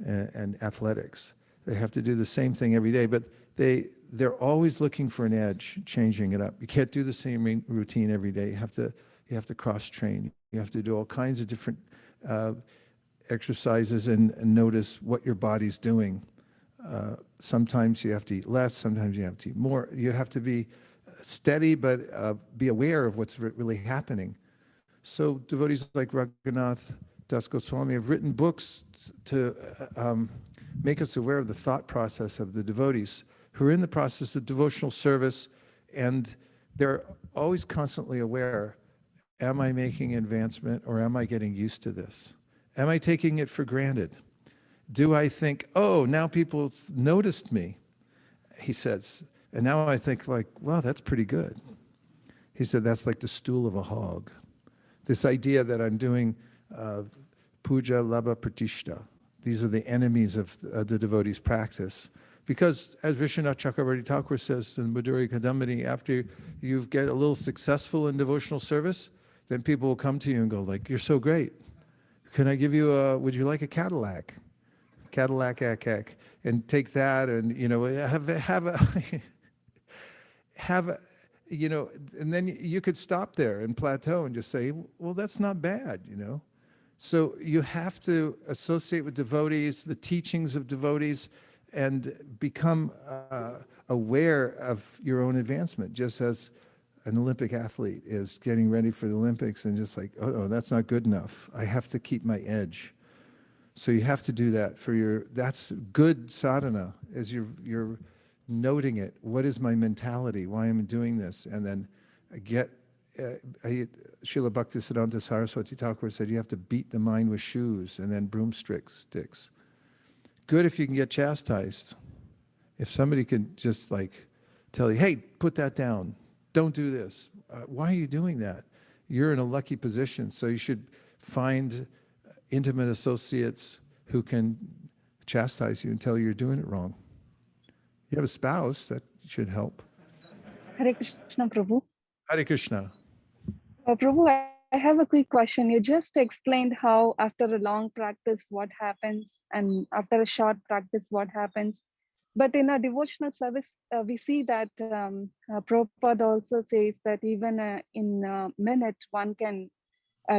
[SPEAKER 1] and athletics. They have to do the same thing every day, but they're always looking for an edge, changing it up. You can't do the same routine every day. You have to cross-train. You have to do all kinds of different exercises and notice what your body's doing. Sometimes you have to eat less, sometimes you have to eat more. You have to be steady, but be aware of what's really happening. So devotees like Raghunath Das Goswami have written books to make us aware of the thought process of the devotees who are in the process of devotional service, and they're always constantly aware, am I making advancement or am I getting used to this? Am I taking it for granted? Do I think, oh, now people noticed me, he says, and now I think like, wow, that's pretty good. He said, that's like the stool of a hog. This idea that I'm doing puja, labha, pratishta. These are the enemies of the devotee's practice. Because as Vishwanath Chakravarti Thakur says in Madhuri Kadambini, after you get a little successful in devotional service, then people will come to you and go like, you're so great. Can I give you would you like a Cadillac? Cadillac ek, and take that and, have a, and then you could stop there and plateau and just say, well, that's not bad, So you have to associate with devotees, the teachings of devotees, and become aware of your own advancement, just as an Olympic athlete is getting ready for the Olympics and just like, oh, that's not good enough. I have to keep my edge. So you have to do that that's good sadhana, as you're noting it. What is my mentality? Why am I doing this? And then Srila Bhaktisiddhanta Saraswati Thakur said you have to beat the mind with shoes and then broomsticks. Good if you can get chastised. If somebody can just like tell you, hey, put that down. Don't do this. Why are you doing that? You're in a lucky position. So you should find intimate associates who can chastise you and tell you you're doing it wrong. You have a spouse, that should help.
[SPEAKER 11] Hare Krishna, Prabhu.
[SPEAKER 1] Hare Krishna.
[SPEAKER 11] Prabhu, I have a quick question. You just explained how after a long practice, what happens, and after a short practice, what happens. But in a devotional service, we see that Prabhupada also says that even in a minute, one can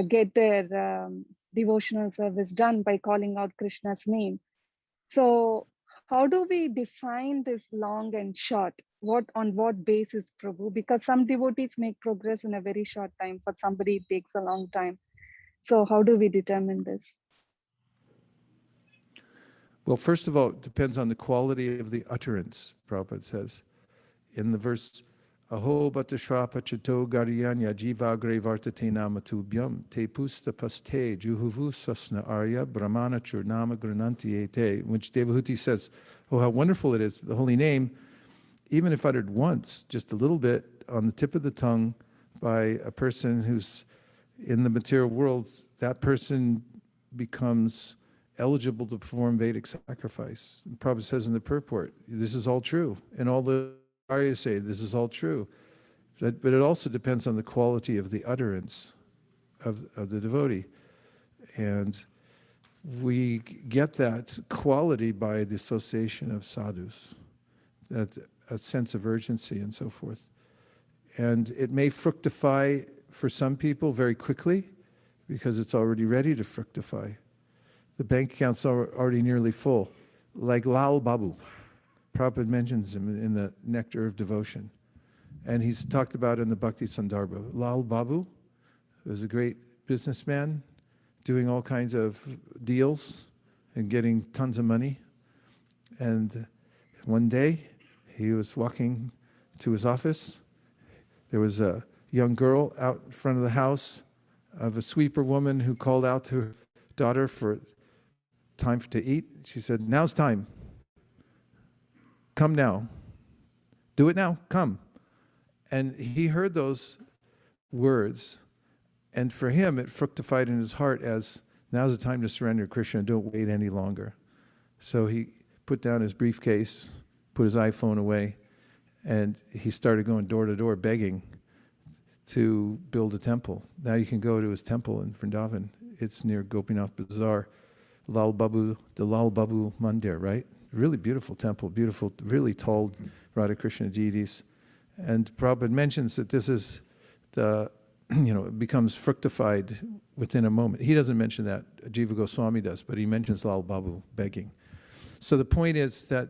[SPEAKER 11] get their devotional service done by calling out Krishna's name. So how do we define this long and short? On what basis, Prabhu? Because some devotees make progress in a very short time. For somebody, it takes a long time. So how do we determine this?
[SPEAKER 1] Well, first of all, it depends on the quality of the utterance, Prabhupada says. In the verse, Aho batashvapa chito gariyanya jivagre vartate namatubhyam te pusta paste juhuvu sasna arya brahmana churnama grananti ete, which Devotee says, oh, how wonderful it is, the holy name, even if uttered once, just a little bit on the tip of the tongue by a person who's in the material world, that person becomes eligible to perform Vedic sacrifice. Prabhupada says in the purport, this is all true. And all the Aryas say this is all true. But it also depends on the quality of the utterance of the devotee. And we get that quality by the association of sadhus, that a sense of urgency and so forth. And it may fructify for some people very quickly because it's already ready to fructify. The bank account's already nearly full, like Lal Babu. Prabhupada mentions him in the Nectar of Devotion. And he's talked about in the Bhakti Sandarbha. Lal Babu was a great businessman doing all kinds of deals and getting tons of money. And one day he was walking to his office. There was a young girl out in front of the house of a sweeper woman who called out to her daughter for time to eat. She said, now's time. Come now. Do it now. Come. And he heard those words, and for him it fructified in his heart as, now's the time to surrender to Krishna, don't wait any longer. So he put down his briefcase, put his iPhone away, and he started going door to door begging to build a temple. Now you can go to his temple in Vrindavan. It's near Gopinath Bazaar. The Lal Babu Mandir, right? really beautiful temple, beautiful, really tall Radha Krishna deities. And Prabhupada mentions that this is the, it becomes fructified within a moment. He doesn't mention that, Jiva Goswami does, but he mentions Lal Babu begging. So the point is that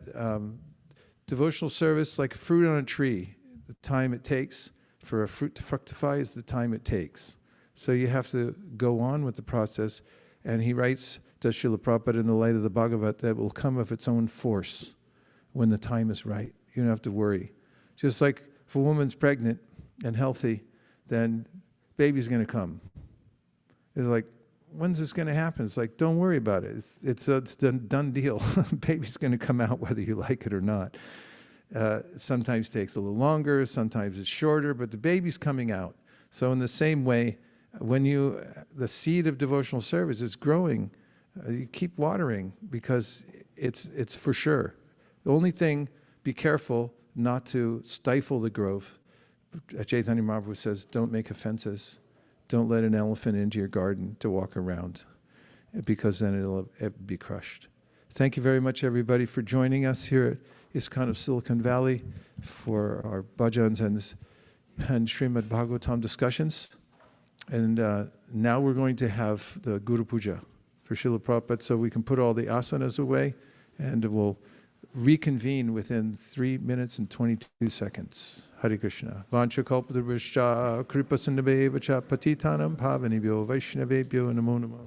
[SPEAKER 1] devotional service, like fruit on a tree, the time it takes for a fruit to fructify is the time it takes. So you have to go on with the process. And he writes, does Srila Prabhupada in the light of the Bhagavat, that will come of its own force when the time is right. You don't have to worry. Just like if a woman's pregnant and healthy, then baby's going to come. It's like, when's this going to happen? It's like, don't worry about it. It's a done deal. Baby's going to come out whether you like it or not. Sometimes it takes a little longer, sometimes it's shorter, but the baby's coming out. So in the same way, when the seed of devotional service is growing, you keep watering because it's for sure. The only thing, be careful not to stifle the growth. Chaitanya Mahaprabhu says, don't make offenses. Don't let an elephant into your garden to walk around, because then it'll be crushed. Thank you very much, everybody, for joining us here at ISKCON of Silicon Valley for our bhajans and Srimad Bhagavatam discussions. And now we're going to have the Guru Puja for Srila Prabhupada, so we can put all the asanas away, and we'll reconvene within 3 minutes and 22 seconds. Hare Krishna. Vancha kalpatarvishcha kripa sindhabevacha patitanam pavanibhyo vaishnavebhyo namo namo.